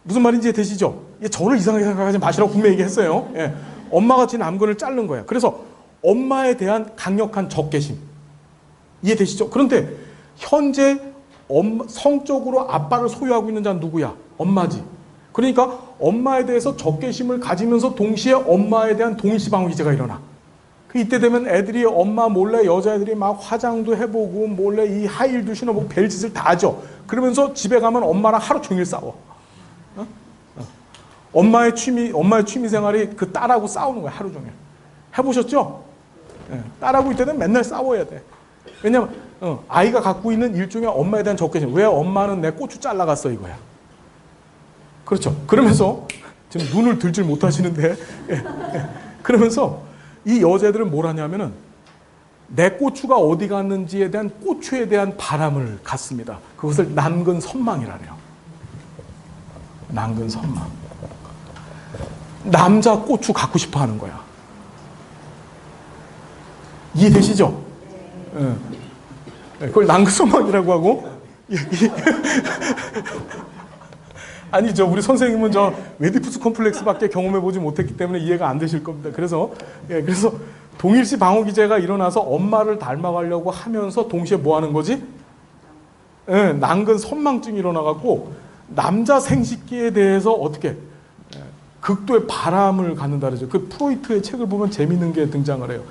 무슨 말인지 되시죠? 저를 이상하게 생각하지 마시라고 분명히 얘기했어요. 예. 엄마가 지 남근을 자른 거야. 그래서 엄마에 대한 강력한 적개심. 이해되시죠? 그런데 현재 성적으로 아빠를 소유하고 있는 자는 누구야? 엄마지. 그러니까 엄마에 대해서 적개심을 가지면서 동시에 엄마에 대한 동일시방어 기제가 일어나. 이때 되면 애들이 엄마 몰래 여자애들이 막 화장도 해보고 몰래 이 하이힐도 신어보고 별짓을 다 하죠. 그러면서 집에 가면 엄마랑 하루 종일 싸워. 엄마의 취미 생활이 그 딸하고 싸우는 거야, 하루 종일. 해보셨죠? 딸하고 이때는 맨날 싸워야 돼. 왜냐면 아이가 갖고 있는 일종의 엄마에 대한 적개심. 왜 엄마는 내 고추 잘라갔어 이거야. 그렇죠. 그러면서 지금 눈을 들질 못하시는데 그러면서 이 여자들은 뭘 하냐면은 내 고추가 어디 갔는지에 대한 고추에 대한 바람을 갖습니다. 그것을 남근 선망이라네요. 남근 선망. 남자 고추 갖고 싶어 하는 거야. 이해되시죠? 그걸 남근 선망이라고 하고 아니죠. 우리 선생님은 저 웨디푸스 컴플렉스밖에 경험해보지 못했기 때문에 이해가 안 되실 겁니다. 그래서 동일시 방어 기제가 일어나서 엄마를 닮아가려고 하면서 동시에 뭐 하는 거지? 남근 선망증이 일어나갖고 남자 생식기에 대해서 어떻게 극도의 바람을 갖는다 그러죠. 그 프로이트의 책을 보면 재밌는 게 등장을 해요.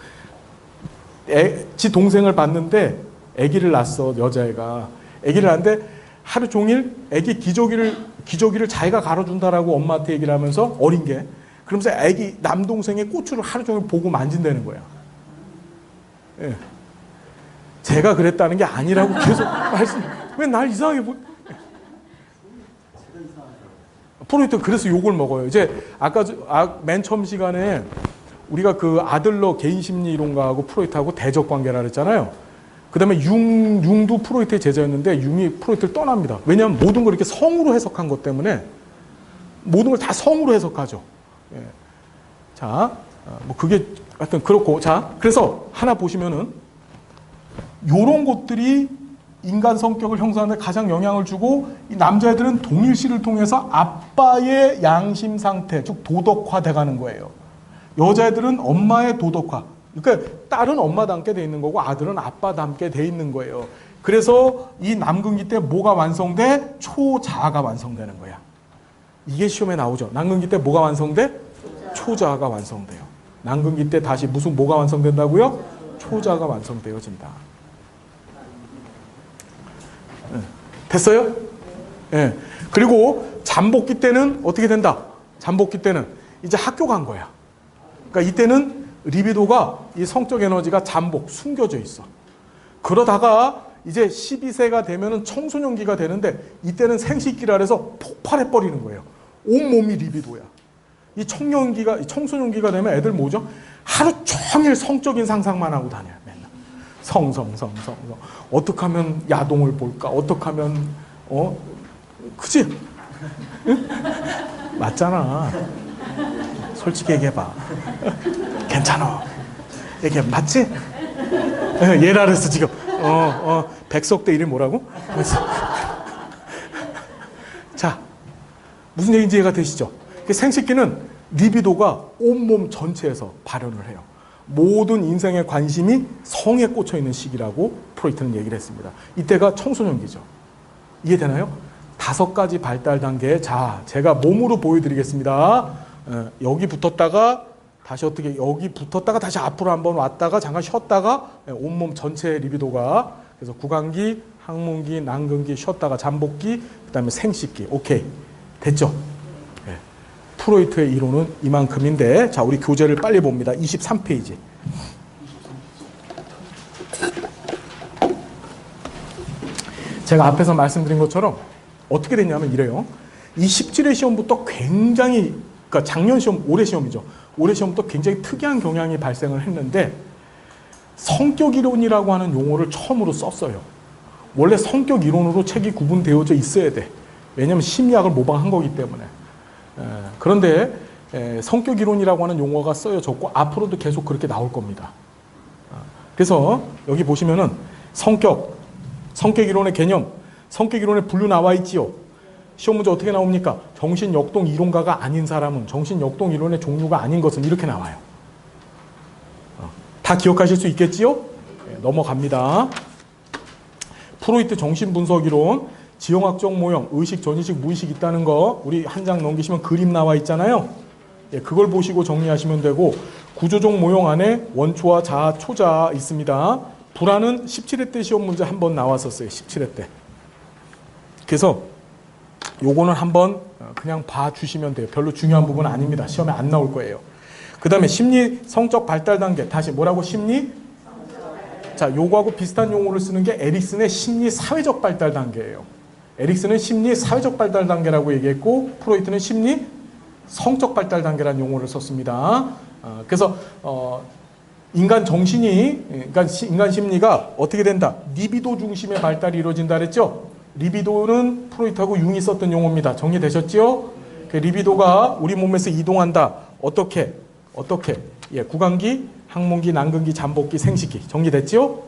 지 동생을 봤는데 아기를 낳았어. 여자애가 아기를 낳는데 하루 종일 아기 기저귀를 자기가 갈아준다라고 엄마한테 얘기를 하면서 어린 게 그러면서 아기 남동생의 꼬추를 하루 종일 보고 만진다는 거야. 예. 제가 그랬다는 게 아니라고 계속 왜 날 이상하게 프로이트 그래서 욕을 먹어요. 이제 아까 맨 처음 시간에 우리가 그 아들러 개인심리 이론가하고 프로이트하고 대적 관계라 그랬잖아요. 그 다음에 융도 프로이트의 제자였는데 융이 프로이트를 떠납니다. 왜냐하면 모든 걸 이렇게 성으로 해석한 것 때문에 모든 걸 다 성으로 해석하죠. 예. 자, 뭐 그게 하여튼 그렇고 자, 그래서 하나 보시면은 요런 것들이 인간 성격을 형성하는 데 가장 영향을 주고 이 남자애들은 동일시를 통해서 아빠의 양심 상태, 즉 도덕화 돼가는 거예요. 여자애들은 엄마의 도덕화. 그러니까 딸은 엄마 닮게 돼 있는 거고 아들은 아빠 닮게 돼 있는 거예요. 그래서 이 남근기 때 뭐가 완성돼? 초자아가 완성되는 거야. 이게 시험에 나오죠. 남근기 때 뭐가 완성돼? 초자아가 완성돼요. 남근기 때 다시 뭐가 완성된다고요? 초자아가 완성되어진다. 됐어요? 예. 그리고 잠복기 때는 어떻게 된다? 잠복기 때는 이제 학교 간 거야. 그러니까 이때는 리비도가 이 성적 에너지가 숨겨져 있어. 그러다가 이제 12세가 되면은 청소년기가 되는데 이때는 생식기라 해서 폭발해 버리는 거예요. 온몸이 리비도야. 이 청소년기가 되면 애들 뭐죠? 하루 종일 성적인 상상만 하고 다녀요. 맨날. 성. 어떻게 하면 야동을 볼까? 어떻게 하면, 그치? 응? 맞잖아. 솔직히 얘기해봐. 괜찮아. 얘기해. 맞지? 얘라 그랬어, 지금. 백석대 이름이 뭐라고? 자, 무슨 얘기인지 이해가 되시죠? 생식기는 리비도가 온몸 전체에서 발현을 해요. 모든 인생의 관심이 성에 꽂혀 있는 시기라고 프로이트는 얘기를 했습니다. 이때가 청소년기죠. 이해되나요? 5가지 발달 단계. 자, 제가 몸으로 보여드리겠습니다. 여기 붙었다가 다시 여기 붙었다가 다시 앞으로 한번 왔다가 잠깐 쉬었다가 온몸 전체 리비도가 그래서 구강기, 항문기, 난근기 쉬었다가 잠복기, 그 다음에 생식기. 오케이. 됐죠? 프로이트의 이론은 이만큼인데 자, 우리 교재를 빨리 봅니다. 23페이지. 제가 앞에서 말씀드린 것처럼 어떻게 됐냐면 이래요. 이 17회 시험부터 굉장히 그러니까 작년 시험, 올해 시험이죠. 올해 시험부터 굉장히 특이한 경향이 발생을 했는데 성격 이론이라고 하는 용어를 처음으로 썼어요. 원래 성격 이론으로 책이 구분되어져 있어야 돼. 왜냐하면 심리학을 모방한 거기 때문에. 그런데 성격 이론이라고 하는 용어가 쓰여졌고 앞으로도 계속 그렇게 나올 겁니다. 그래서 여기 보시면은 성격 이론의 개념, 성격 이론의 분류 나와 있지요. 시험 문제 어떻게 나옵니까? 정신역동 이론가가 아닌 사람은 정신역동 이론의 종류가 아닌 것은 이렇게 나와요. 다 기억하실 수 있겠지요? 넘어갑니다. 프로이트 정신분석 이론, 지형학적 모형, 의식, 전의식, 무의식 있다는 거 우리 한 장 넘기시면 그림 나와 있잖아요. 그걸 보시고 정리하시면 되고 구조적 모형 안에 원초와 자아, 초자아 있습니다. 불안은 17회 때 시험 문제 한 번 나왔었어요. 17회 때. 그래서 요거는 한번 그냥 봐주시면 돼요. 별로 중요한 부분은 아닙니다. 시험에 안 나올 거예요. 그 다음에 심리 성적 발달 단계. 다시 뭐라고? 심리? 자, 요거하고 비슷한 용어를 쓰는 게 에릭슨의 심리 사회적 발달 단계예요. 에릭슨은 심리 사회적 발달 단계라고 얘기했고 프로이트는 심리 성적 발달 단계라는 용어를 썼습니다. 그래서 인간 정신이 인간 심리가 어떻게 된다? 리비도 중심의 발달이 이루어진다 그랬죠? 리비도는 프로이트하고 융이 썼던 용어입니다. 정리되셨죠? 리비도가 우리 몸에서 이동한다. 어떻게? 구강기, 항문기, 난근기, 잠복기, 생식기. 정리됐죠?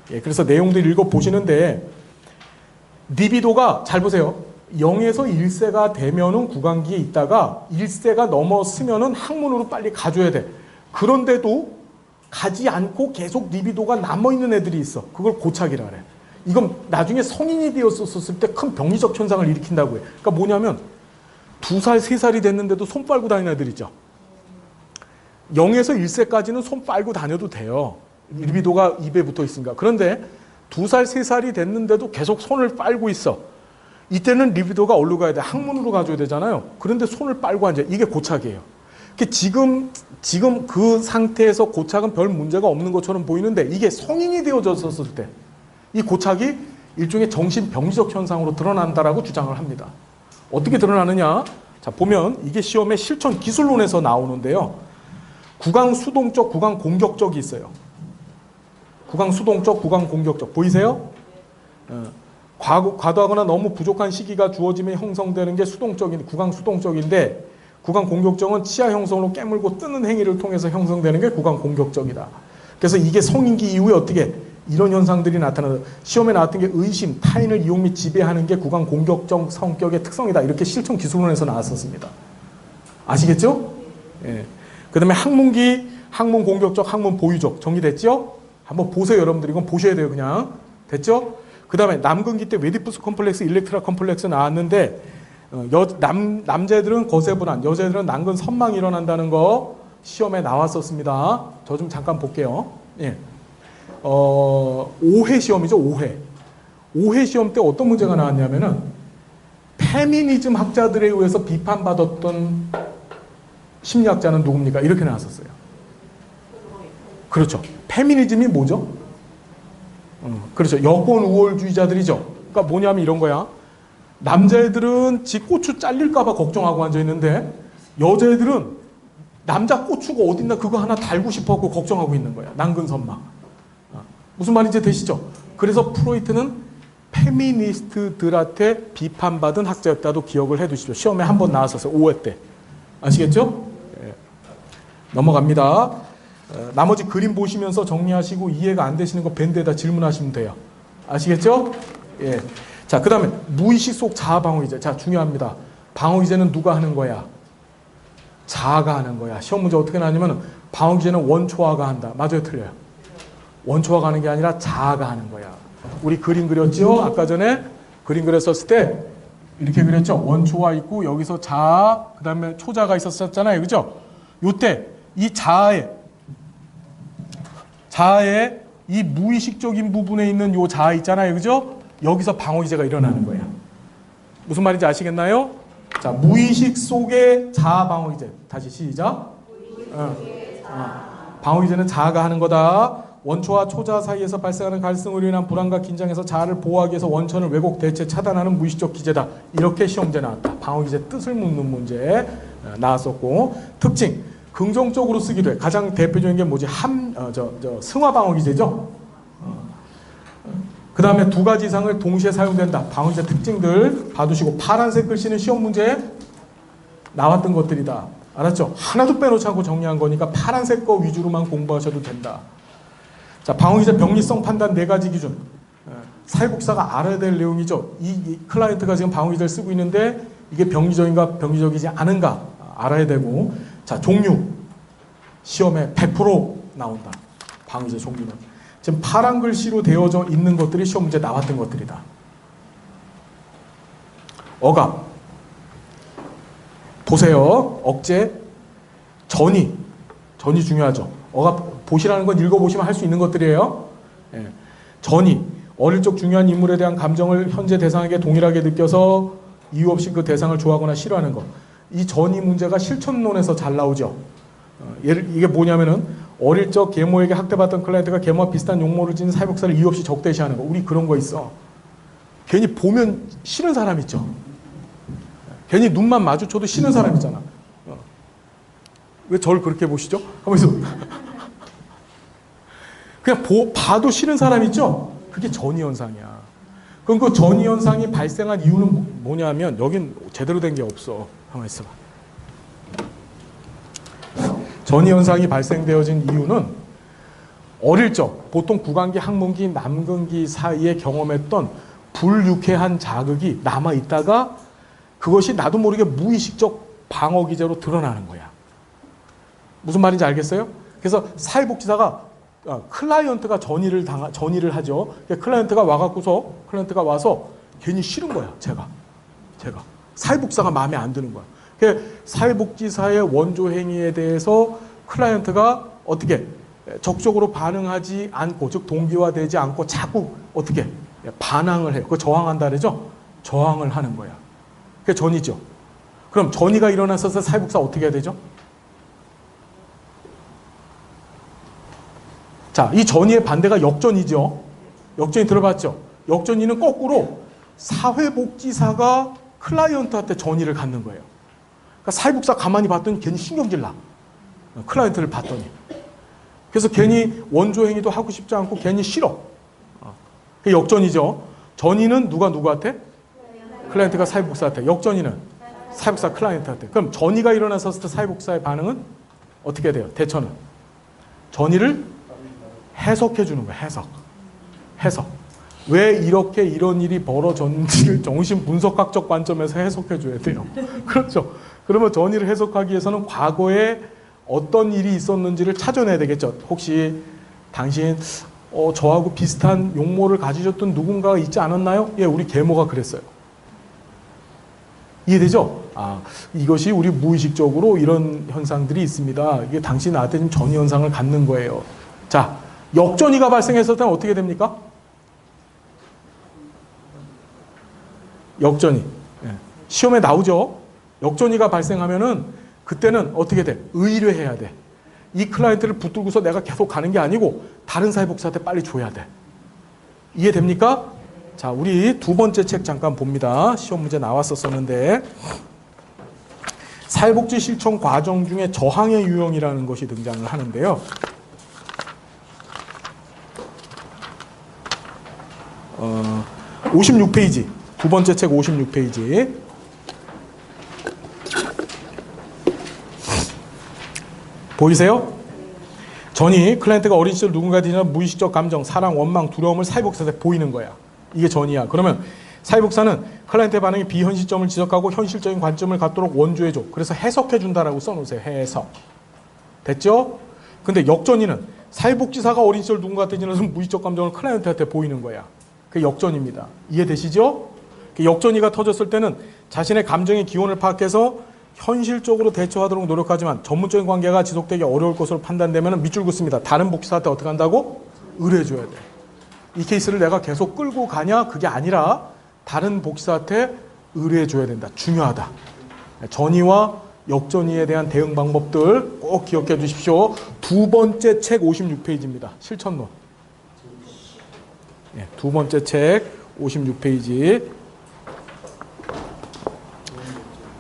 그래서 내용들 읽어보시는데 리비도가 잘 보세요. 0에서 1세가 되면은 구강기에 있다가 1세가 넘었으면은 항문으로 빨리 가줘야 돼. 그런데도 가지 않고 계속 리비도가 남아있는 애들이 있어. 그걸 고착이라 그래. 이건 나중에 성인이 되었었을 때 큰 병리적 현상을 일으킨다고 해요. 그러니까 뭐냐면 2살, 3살이 됐는데도 손 빨고 다니는 애들 있죠. 0에서 1세까지는 손 빨고 다녀도 돼요. 리비도가 입에 붙어 있으니까. 그런데 2살, 3살이 됐는데도 계속 손을 빨고 있어. 이때는 리비도가 어디로 가야 돼? 항문으로 가줘야 되잖아요. 그런데 손을 빨고 앉아. 이게 고착이에요. 지금 그 상태에서 고착은 별 문제가 없는 것처럼 보이는데 이게 성인이 되어졌을 때 이 고착이 일종의 정신병리적 현상으로 드러난다라고 주장을 합니다. 어떻게 드러나느냐? 자, 보면 이게 시험의 실천 기술론에서 나오는데요. 구강 수동적, 구강 공격적이 있어요. 구강 수동적, 구강 공격적. 보이세요? 과도하거나 너무 부족한 시기가 주어지면 형성되는 게 구강 수동적인데 구강 공격적은 치아 형성으로 깨물고 뜨는 행위를 통해서 형성되는 게 구강 공격적이다. 그래서 이게 성인기 이후에 어떻게 이런 현상들이 나타나서 시험에 나왔던 게 의심, 타인을 이용 및 지배하는 게 구강 공격적 성격의 특성이다. 이렇게 실천 기술론에서 나왔었습니다. 아시겠죠? 예. 그 다음에 항문기, 항문 공격적, 항문 보유적 정리됐죠? 한번 보세요, 여러분들. 이건 보셔야 돼요, 그냥. 됐죠? 그 다음에 남근기 때 웨디푸스 컴플렉스, 일렉트라 컴플렉스 나왔는데 남자애들은 거세불안, 여자애들은 난근 선망이 일어난다는 거 시험에 나왔었습니다. 저 좀 잠깐 볼게요. 예. 5회 시험이죠, 5회. 5회 시험 때 어떤 문제가 나왔냐면은 페미니즘 학자들에 의해서 비판받았던 심리학자는 누굽니까? 이렇게 나왔었어요. 그렇죠. 페미니즘이 뭐죠? 그렇죠. 여권 우월주의자들이죠. 그러니까 뭐냐면 이런 거야. 남자애들은 지 고추 잘릴까봐 걱정하고 앉아있는데 여자애들은 남자 고추가 어딨나 그거 하나 달고 싶어하고 걱정하고 있는 거야. 난근선망. 무슨 말인지 되시죠? 그래서 프로이트는 페미니스트들한테 비판받은 학자였다도 기억을 해두십시오. 시험에 한 번 나왔었어요. 5회 때. 아시겠죠? 예. 넘어갑니다. 나머지 그림 보시면서 정리하시고 이해가 안 되시는 거 밴드에다 질문하시면 돼요. 아시겠죠? 예. 자, 그 다음에 무의식 속 자아 방어기제. 자, 중요합니다. 방어기제는 누가 하는 거야? 자아가 하는 거야. 시험 문제 어떻게 나냐면 방어기제는 원초아가 한다. 맞아요, 틀려요? 원초아가 하는 게 아니라 자아가 하는 거야. 우리 그림 그렸죠? 아까 전에 그림 그렸었을 때 이렇게 그렸죠? 원초아 있고 여기서 자아, 그 다음에 초자가 있었잖아요. 그죠? 요때 이 자아의 이 무의식적인 부분에 있는 요 자아 있잖아요. 그죠? 여기서 방어기제가 일어나는 거예요. 무슨 말인지 아시겠나요? 자, 무의식 속의 자아 방어기제. 다시 시작. 방어기제는 자아가 하는 거다. 원초와 초자 사이에서 발생하는 갈등으로 인한 불안과 긴장에서 자아를 보호하기 위해서 원천을 왜곡, 대체, 차단하는 무의식적 기제다. 이렇게 시험제 나왔다. 방어기제 뜻을 묻는 문제 나왔었고, 특징 긍정적으로 쓰기도 해. 가장 대표적인 게 뭐지? 승화 방어기제죠. 그 다음에 두 가지 이상을 동시에 사용된다. 방어기제 특징들 봐두시고, 파란색 글씨는 시험 문제에 나왔던 것들이다. 알았죠? 하나도 빼놓지 않고 정리한 거니까 파란색 거 위주로만 공부하셔도 된다. 자, 방어기제 병리성 판단 4가지 기준. 사회복사가 알아야 될 내용이죠. 이 클라이언트가 지금 방어기제를 쓰고 있는데 이게 병리적인가 병리적이지 않은가 알아야 되고, 자, 종류. 시험에 100% 나온다. 방어기제 종류는. 지금 파란 글씨로 되어져 있는 것들이 시험 문제 나왔던 것들이다. 억압. 보세요. 억제. 전이 중요하죠. 억압 보시라는 건 읽어보시면 할 수 있는 것들이에요. 예. 전이. 어릴 적 중요한 인물에 대한 감정을 현재 대상에게 동일하게 느껴서 이유 없이 그 대상을 좋아하거나 싫어하는 것. 이 전이 문제가 실천론에서 잘 나오죠. 이게 뭐냐면은 어릴 적 계모에게 학대받던 클라이언트가 계모와 비슷한 용모를 지닌 사회복사를 이유 없이 적대시하는 거. 우리 그런 거 있어. 괜히 보면 싫은 사람 있죠. 괜히 눈만 마주쳐도 싫은 사람 있잖아. 왜 저를 그렇게 보시죠? 하면서 그냥 봐도 싫은 사람 있죠? 그게 전이현상이야. 그럼 그 전이현상이 발생한 이유는 뭐냐면 여긴 제대로 된 게 없어. 한번 있어봐. 전이현상이 발생되어진 이유는 어릴 적 보통 구강기, 항문기, 남근기 사이에 경험했던 불유쾌한 자극이 남아있다가 그것이 나도 모르게 무의식적 방어기제로 드러나는 거야. 무슨 말인지 알겠어요? 그래서 사회복지사가 클라이언트가 전의를 하죠. 클라이언트가 와서 괜히 싫은 거야, 제가. 사회복지사가 마음에 안 드는 거야. 사회복지사의 원조 행위에 대해서 클라이언트가 어떻게 적극적으로 반응하지 않고, 즉 동기화되지 않고 자꾸 어떻게 반항을 해요. 그거 저항한다 그러죠? 저항을 하는 거야. 그게 전이죠. 그럼 전이가 일어났어서 사회복지사 어떻게 해야 되죠? 자, 이 전이의 반대가 역전이죠. 역전이 들어봤죠? 역전이는 거꾸로 사회복지사가 클라이언트한테 전의를 갖는 거예요. 그러니까 사회복지사 가만히 봤더니 괜히 신경질 나. 클라이언트를 봤더니. 그래서 괜히 원조 행위도 하고 싶지 않고 괜히 싫어. 그게 역전이죠. 전의는 누구한테? 클라이언트가 사회복지사한테. 역전이는 사회복지사 클라이언트한테. 그럼 전의가 일어났을 때 사회복지사의 반응은 어떻게 돼요? 대처는 전의를 해석해 주는 거예요. 해석. 왜 이렇게 이런 일이 벌어졌는지를 정신 분석학적 관점에서 해석해 줘야 돼요. 그렇죠. 그러면 전의를 해석하기 위해서는 과거에 어떤 일이 있었는지를 찾아내야 되겠죠. 혹시 당신 저하고 비슷한 용모를 가지셨던 누군가가 있지 않았나요? 예, 우리 계모가 그랬어요. 이해되죠? 이것이 우리 무의식적으로 이런 현상들이 있습니다. 이게 당신 나한테 지금 전이 현상을 갖는 거예요. 자, 역전이가 발생했을 때는 어떻게 됩니까? 역전이. 시험에 나오죠? 역전이가 발생하면은 그때는 어떻게 돼? 의뢰해야 돼. 이 클라이언트를 붙들고서 내가 계속 가는 게 아니고 다른 사회복지사한테 빨리 줘야 돼. 이해됩니까? 자, 우리 두 번째 책 잠깐 봅니다. 시험 문제 나왔었는데 사회복지 실천 과정 중에 저항의 유형이라는 것이 등장을 하는데요. 56페이지. 두 번째 책 56페이지. 보이세요? 전이 클라이언트가 어린 시절 누군가에 대한 무의식적 감정, 사랑, 원망, 두려움을 사회복지사한테 보이는 거야. 이게 전이야. 그러면 사회복지사는 클라이언트의 반응이 비현실점을 지적하고 현실적인 관점을 갖도록 원조해줘. 그래서 해석해준다라고 써놓으세요. 해석. 됐죠? 근데 역전이는 사회복지사가 어린 시절 누군가한테 지나서 무의식적 감정을 클라이언트한테 보이는 거야. 그게 역전입니다. 이해되시죠? 역전이가 터졌을 때는 자신의 감정의 기원을 파악해서 현실적으로 대처하도록 노력하지만 전문적인 관계가 지속되기 어려울 것으로 판단되면 밑줄 긋습니다. 다른 복지사한테 어떻게 한다고? 의뢰해줘야 돼. 이 케이스를 내가 계속 끌고 가냐? 그게 아니라 다른 복지사한테 의뢰해줘야 된다. 중요하다. 전이와 역전이에 대한 대응 방법들 꼭 기억해 주십시오. 두 번째 책 56페이지입니다. 실천론. 두 번째 책 56페이지.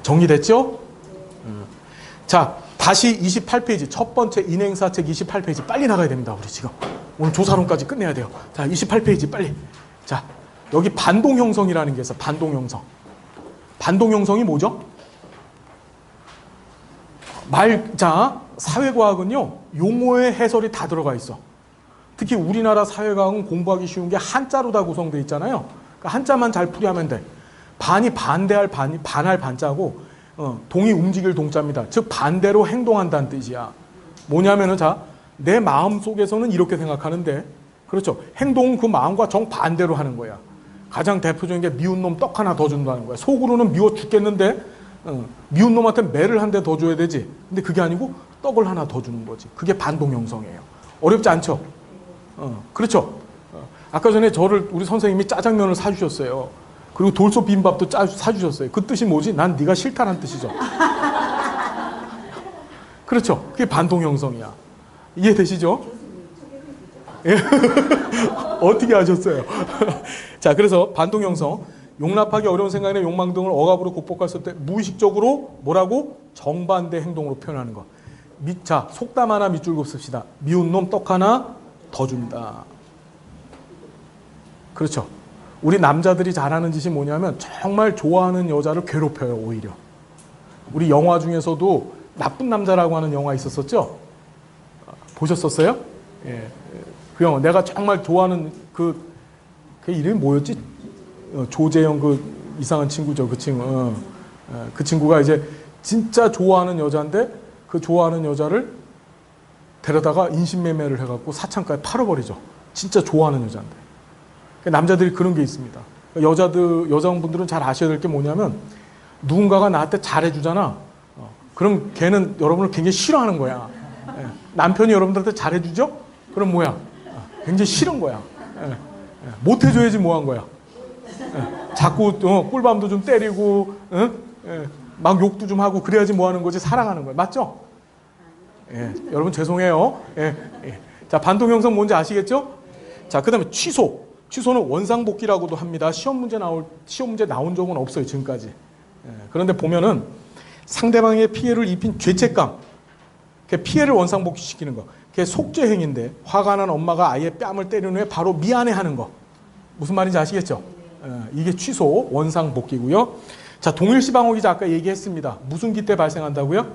정리됐죠? 자, 다시 28페이지. 첫 번째 인행사책 28페이지. 빨리 나가야 됩니다. 우리 지금. 오늘 조사론까지 끝내야 돼요. 자, 28페이지 빨리. 자, 여기 반동형성이라는 게 있어. 반동형성. 반동형성이 뭐죠? 자, 사회과학은요, 용어의 해설이 다 들어가 있어. 특히 우리나라 사회과학은 공부하기 쉬운 게 한자로 다 구성되어 있잖아요. 그러니까 한자만 잘 풀이하면 돼. 반이 반대할 반할 반자고, 동이 움직일 동자입니다. 즉, 반대로 행동한다는 뜻이야. 뭐냐면은, 자, 내 마음 속에서는 이렇게 생각하는데, 그렇죠. 행동은 그 마음과 정반대로 하는 거야. 가장 대표적인 게 미운 놈 떡 하나 더 준다는 거야. 속으로는 미워 죽겠는데, 미운 놈한테 매를 한 대 더 줘야 되지. 근데 그게 아니고 떡을 하나 더 주는 거지. 그게 반동 형성이에요. 어렵지 않죠? 그렇죠. 아까 전에 우리 선생님이 짜장면을 사주셨어요. 그리고 돌솥 비빔밥도 사주셨어요. 그 뜻이 뭐지? 난 네가 싫다는 뜻이죠. 그렇죠. 그게 반동 형성이야. 이해되시죠? 예. 어떻게 하셨어요? 자, 그래서 반동 형성. 용납하기 어려운 생각이나 욕망 등을 억압으로 극복했을 때 무의식적으로 뭐라고? 정반대 행동으로 표현하는 거. 자, 속담 하나 밑줄 긋습시다. 미운 놈 떡 하나 더 준다. 그렇죠. 우리 남자들이 잘하는 짓이 뭐냐면 정말 좋아하는 여자를 괴롭혀요. 오히려. 우리 영화 중에서도 나쁜 남자라고 하는 영화 있었었죠? 보셨었어요? 예. 그 영화 내가 정말 좋아하는 그 이름이 뭐였지? 조재영 그 이상한 친구죠. 그 친구. 그 친구가 이제 진짜 좋아하는 여자인데 그 좋아하는 여자를 데려다가 인신매매를 해갖고 사창가에 팔아버리죠. 진짜 좋아하는 여자인데. 남자들이 그런 게 있습니다. 여자분들은 잘 아셔야 될 게 뭐냐면 누군가가 나한테 잘해주잖아. 그럼 걔는 여러분을 굉장히 싫어하는 거야. 남편이 여러분들한테 잘해주죠? 그럼 뭐야? 굉장히 싫은 거야. 못해줘야지 뭐 한 거야. 자꾸 꿀밤도 좀 때리고 막 욕도 좀 하고 그래야지 뭐 하는 거지. 사랑하는 거야. 맞죠? 여러분 죄송해요. 자, 반동형성 뭔지 아시겠죠? 자, 그 다음에 취소. 취소는 원상복귀라고도 합니다. 시험 문제 나온 적은 없어요, 지금까지. 그런데 보면은 상대방의 피해를 입힌 죄책감, 피해를 원상복귀시키는 거, 그게 속죄행위인데 화가 난 엄마가 아이의 뺨을 때린 후에 바로 미안해하는 거. 무슨 말인지 아시겠죠? 이게 취소, 원상복귀고요. 자, 동일시 방어기제 아까 얘기했습니다. 무슨 기 때 발생한다고요?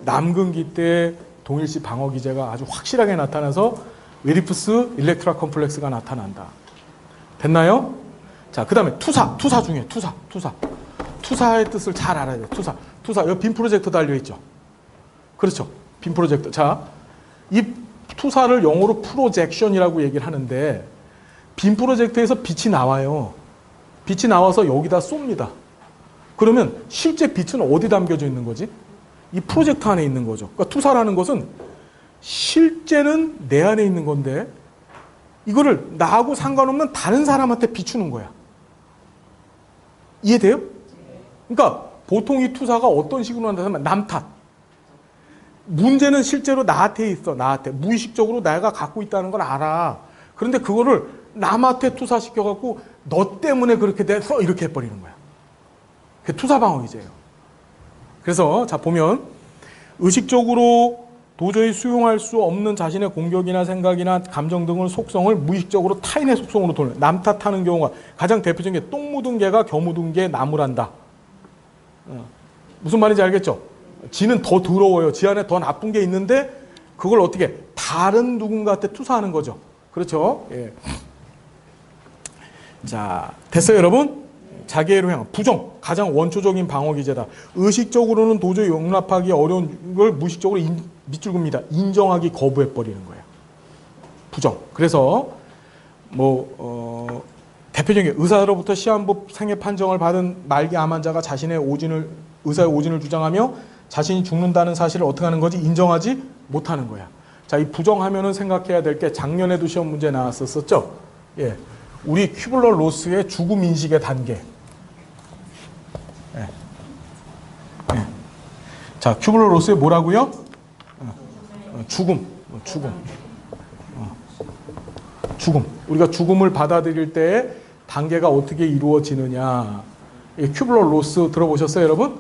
남근기 때 동일시 방어기제가 아주 확실하게 나타나서 웨디푸스 일렉트라 컴플렉스가 나타난다. 됐나요? 자, 그 다음에 투사 중에 투사의 뜻을 잘 알아야 돼요. 투사 여기 빔 프로젝터 달려있죠. 그렇죠. 빔 프로젝터. 자, 이 투사를 영어로 프로젝션이라고 얘기를 하는데 빔 프로젝터에서 빛이 나와요. 빛이 나와서 여기다 쏩니다. 그러면 실제 빛은 어디 담겨져 있는 거지? 이 프로젝터 안에 있는 거죠. 그러니까 투사라는 것은 실제는 내 안에 있는 건데 이거를 나하고 상관없는 다른 사람한테 비추는 거야. 이해돼요? 그러니까 보통 이 투사가 어떤 식으로 한다면 남 탓. 문제는 실제로 나한테 있어. 나한테. 무의식적으로 내가 갖고 있다는 걸 알아. 그런데 그거를 남한테 투사시켜갖고 너 때문에 그렇게 돼서 이렇게 해버리는 거야. 그게 투사방어기제예요. 그래서 자 보면 의식적으로 도저히 수용할 수 없는 자신의 공격이나 생각이나 감정 등의 속성을 무의식적으로 타인의 속성으로 돌려 남 탓하는 경우가 가장 대표적인 게 똥 묻은 개가 겨묻은 개 나무란다. 무슨 말인지 알겠죠? 지는 더 더러워요. 지 안에 더 나쁜 게 있는데 그걸 어떻게 다른 누군가한테 투사하는 거죠. 그렇죠? 예. 자, 됐어요, 여러분? 자기애로 향한 부정, 가장 원초적인 방어기제다. 의식적으로는 도저히 용납하기 어려운 걸 무의식적으로 밑줄 긋습니다. 인정하기 거부해버리는 거예요. 부정. 그래서 대표적인 게 의사로부터 시한부 생애 판정을 받은 말기 암 환자가 자신의 의사의 오진을 주장하며 자신이 죽는다는 사실을 어떻게 하는 거지? 인정하지 못하는 거야. 자, 이 부정하면은 생각해야 될 게 작년에도 시험 문제 나왔었죠. 예. 우리 큐블러 로스의 죽음 인식의 단계. 예. 예. 자, 큐블러 로스의 뭐라고요? 죽음. 우리가 죽음을 받아들일 때 단계가 어떻게 이루어지느냐. 이 큐블러 로스 들어보셨어요, 여러분?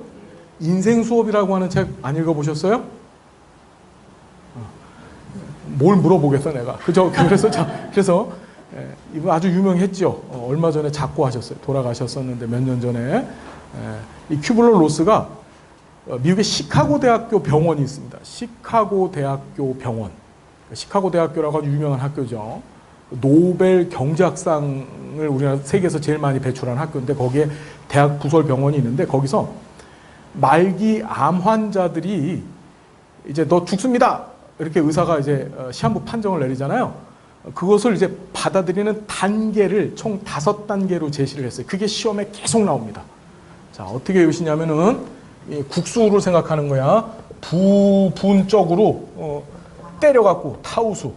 인생 수업이라고 하는 책 안 읽어보셨어요? 뭘 물어보겠어, 내가. 그죠? 그래서 이분 아주 유명했죠. 얼마 전에 작고하셨어요. 돌아가셨었는데 몇 년 전에. 이 큐블러 로스가 미국의 시카고 대학교 병원이 있습니다. 시카고 대학교 병원. 시카고 대학교라고 아주 유명한 학교죠. 노벨 경제학상을 우리나라 세계에서 제일 많이 배출한 학교인데 거기에 대학 부설 병원이 있는데 거기서 말기 암 환자들이 이제 너 죽습니다. 이렇게 의사가 이제 시한부 판정을 내리잖아요. 그것을 이제 받아들이는 단계를 총 5단계로 제시를 했어요. 그게 시험에 계속 나옵니다. 자, 어떻게 외우시냐면은 국수를 생각하는 거야. 부분적으로 때려갖고 타우수.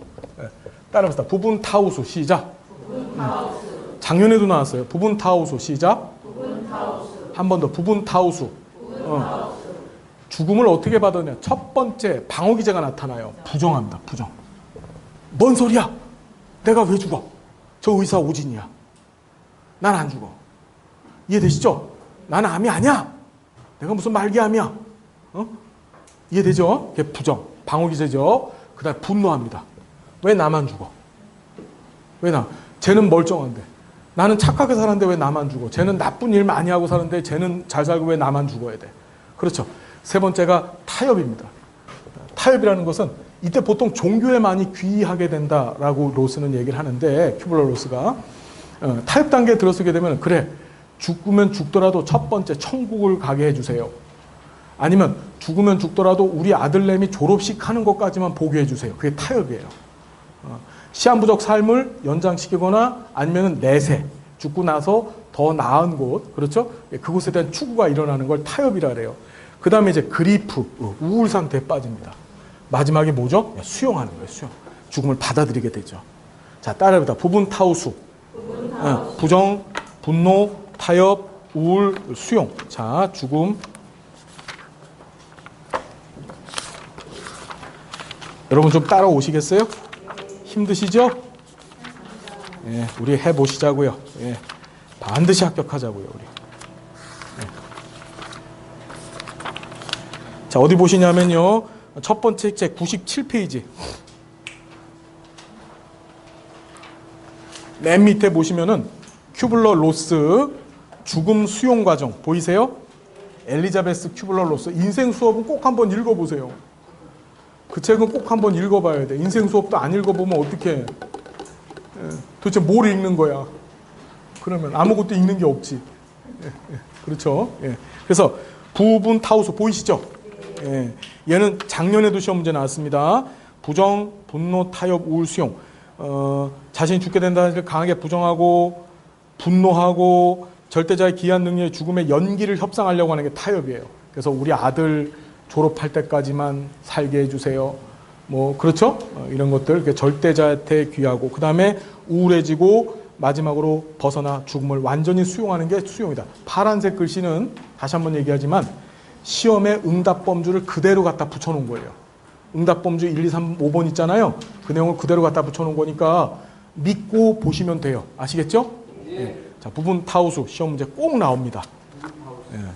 따라합시다. 부분 타우수. 시작. 작년에도 나왔어요. 부분 타우수. 시작. 한 번 더. 부분 타우수. 죽음을 어떻게 받았냐. 첫 번째 방어기제가 나타나요. 부정합니다. 부정. 뭔 소리야? 내가 왜 죽어? 저 의사 오진이야. 난 안 죽어. 이해되시죠? 나는 암이 아니야. 내가 무슨 말기암이야. 이해되죠? 그게 부정. 방어기제죠. 그 다음에 분노합니다. 왜 나만 죽어? 쟤는 멀쩡한데. 나는 착하게 사는데 왜 나만 죽어? 쟤는 나쁜 일 많이 하고 사는데 쟤는 잘 살고 왜 나만 죽어야 돼? 그렇죠. 세 번째가 타협입니다. 타협이라는 것은 이때 보통 종교에 많이 귀의하게 된다라고 로스는 얘기를 하는데 큐블러 로스가 타협 단계에 들어서게 되면 그래 죽으면 죽더라도 첫 번째 천국을 가게 해주세요. 아니면 죽으면 죽더라도 우리 아들내미 졸업식 하는 것까지만 보게 해주세요. 그게 타협이에요. 시한부적 삶을 연장시키거나 아니면 내세, 죽고 나서 더 나은 곳, 그렇죠? 그곳에 대한 추구가 일어나는 걸 타협이라 그래요. 그 다음에 이제 그리프, 우울 상태에 빠집니다. 마지막에 뭐죠? 수용하는 거예요, 수용. 죽음을 받아들이게 되죠. 자, 따라해보자. 부분 타우수. 부정, 분노, 타협, 우울, 수용. 자, 죽음. 여러분 좀 따라오시겠어요? 힘드시죠? 예, 우리 해보시자고요. 예, 반드시 합격하자고요, 우리. 예. 자, 어디 보시냐면요. 첫 번째 책 97페이지. 맨 밑에 보시면은 큐블러 로스 죽음 수용 과정 보이세요? 엘리자베스 큐블러 로스. 인생 수업은 꼭 한번 읽어보세요. 그 책은 꼭 한번 읽어봐야 돼. 인생 수업도 안 읽어보면 어떡해. 도대체 뭘 읽는 거야? 그러면 아무것도 읽는 게 없지. 그렇죠? 그래서 부분 타우수 보이시죠? 얘는 작년에도 시험 문제 나왔습니다. 부정, 분노, 타협, 우울, 수용. 자신이 죽게 된다는 사실을 강하게 부정하고 분노하고 절대자의 기이한 능력의 죽음의 연기를 협상하려고 하는 게 타협이에요. 그래서 우리 아들 졸업할 때까지만 살게 해주세요. 뭐 그렇죠? 이런 것들 절대자한테 귀하고 그 다음에 우울해지고 마지막으로 벗어나 죽음을 완전히 수용하는 게 수용이다. 파란색 글씨는 다시 한번 얘기하지만 시험에 응답 범주를 그대로 갖다 붙여놓은 거예요. 응답 범주 1, 2, 3, 5번 있잖아요. 그 내용을 그대로 갖다 붙여놓은 거니까 믿고 보시면 돼요. 아시겠죠? 자, 부분 타우수 시험 문제 꼭 나옵니다.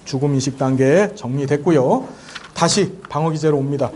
죽음 인식 단계 정리됐고요. 다시 방어 기제로 옵니다.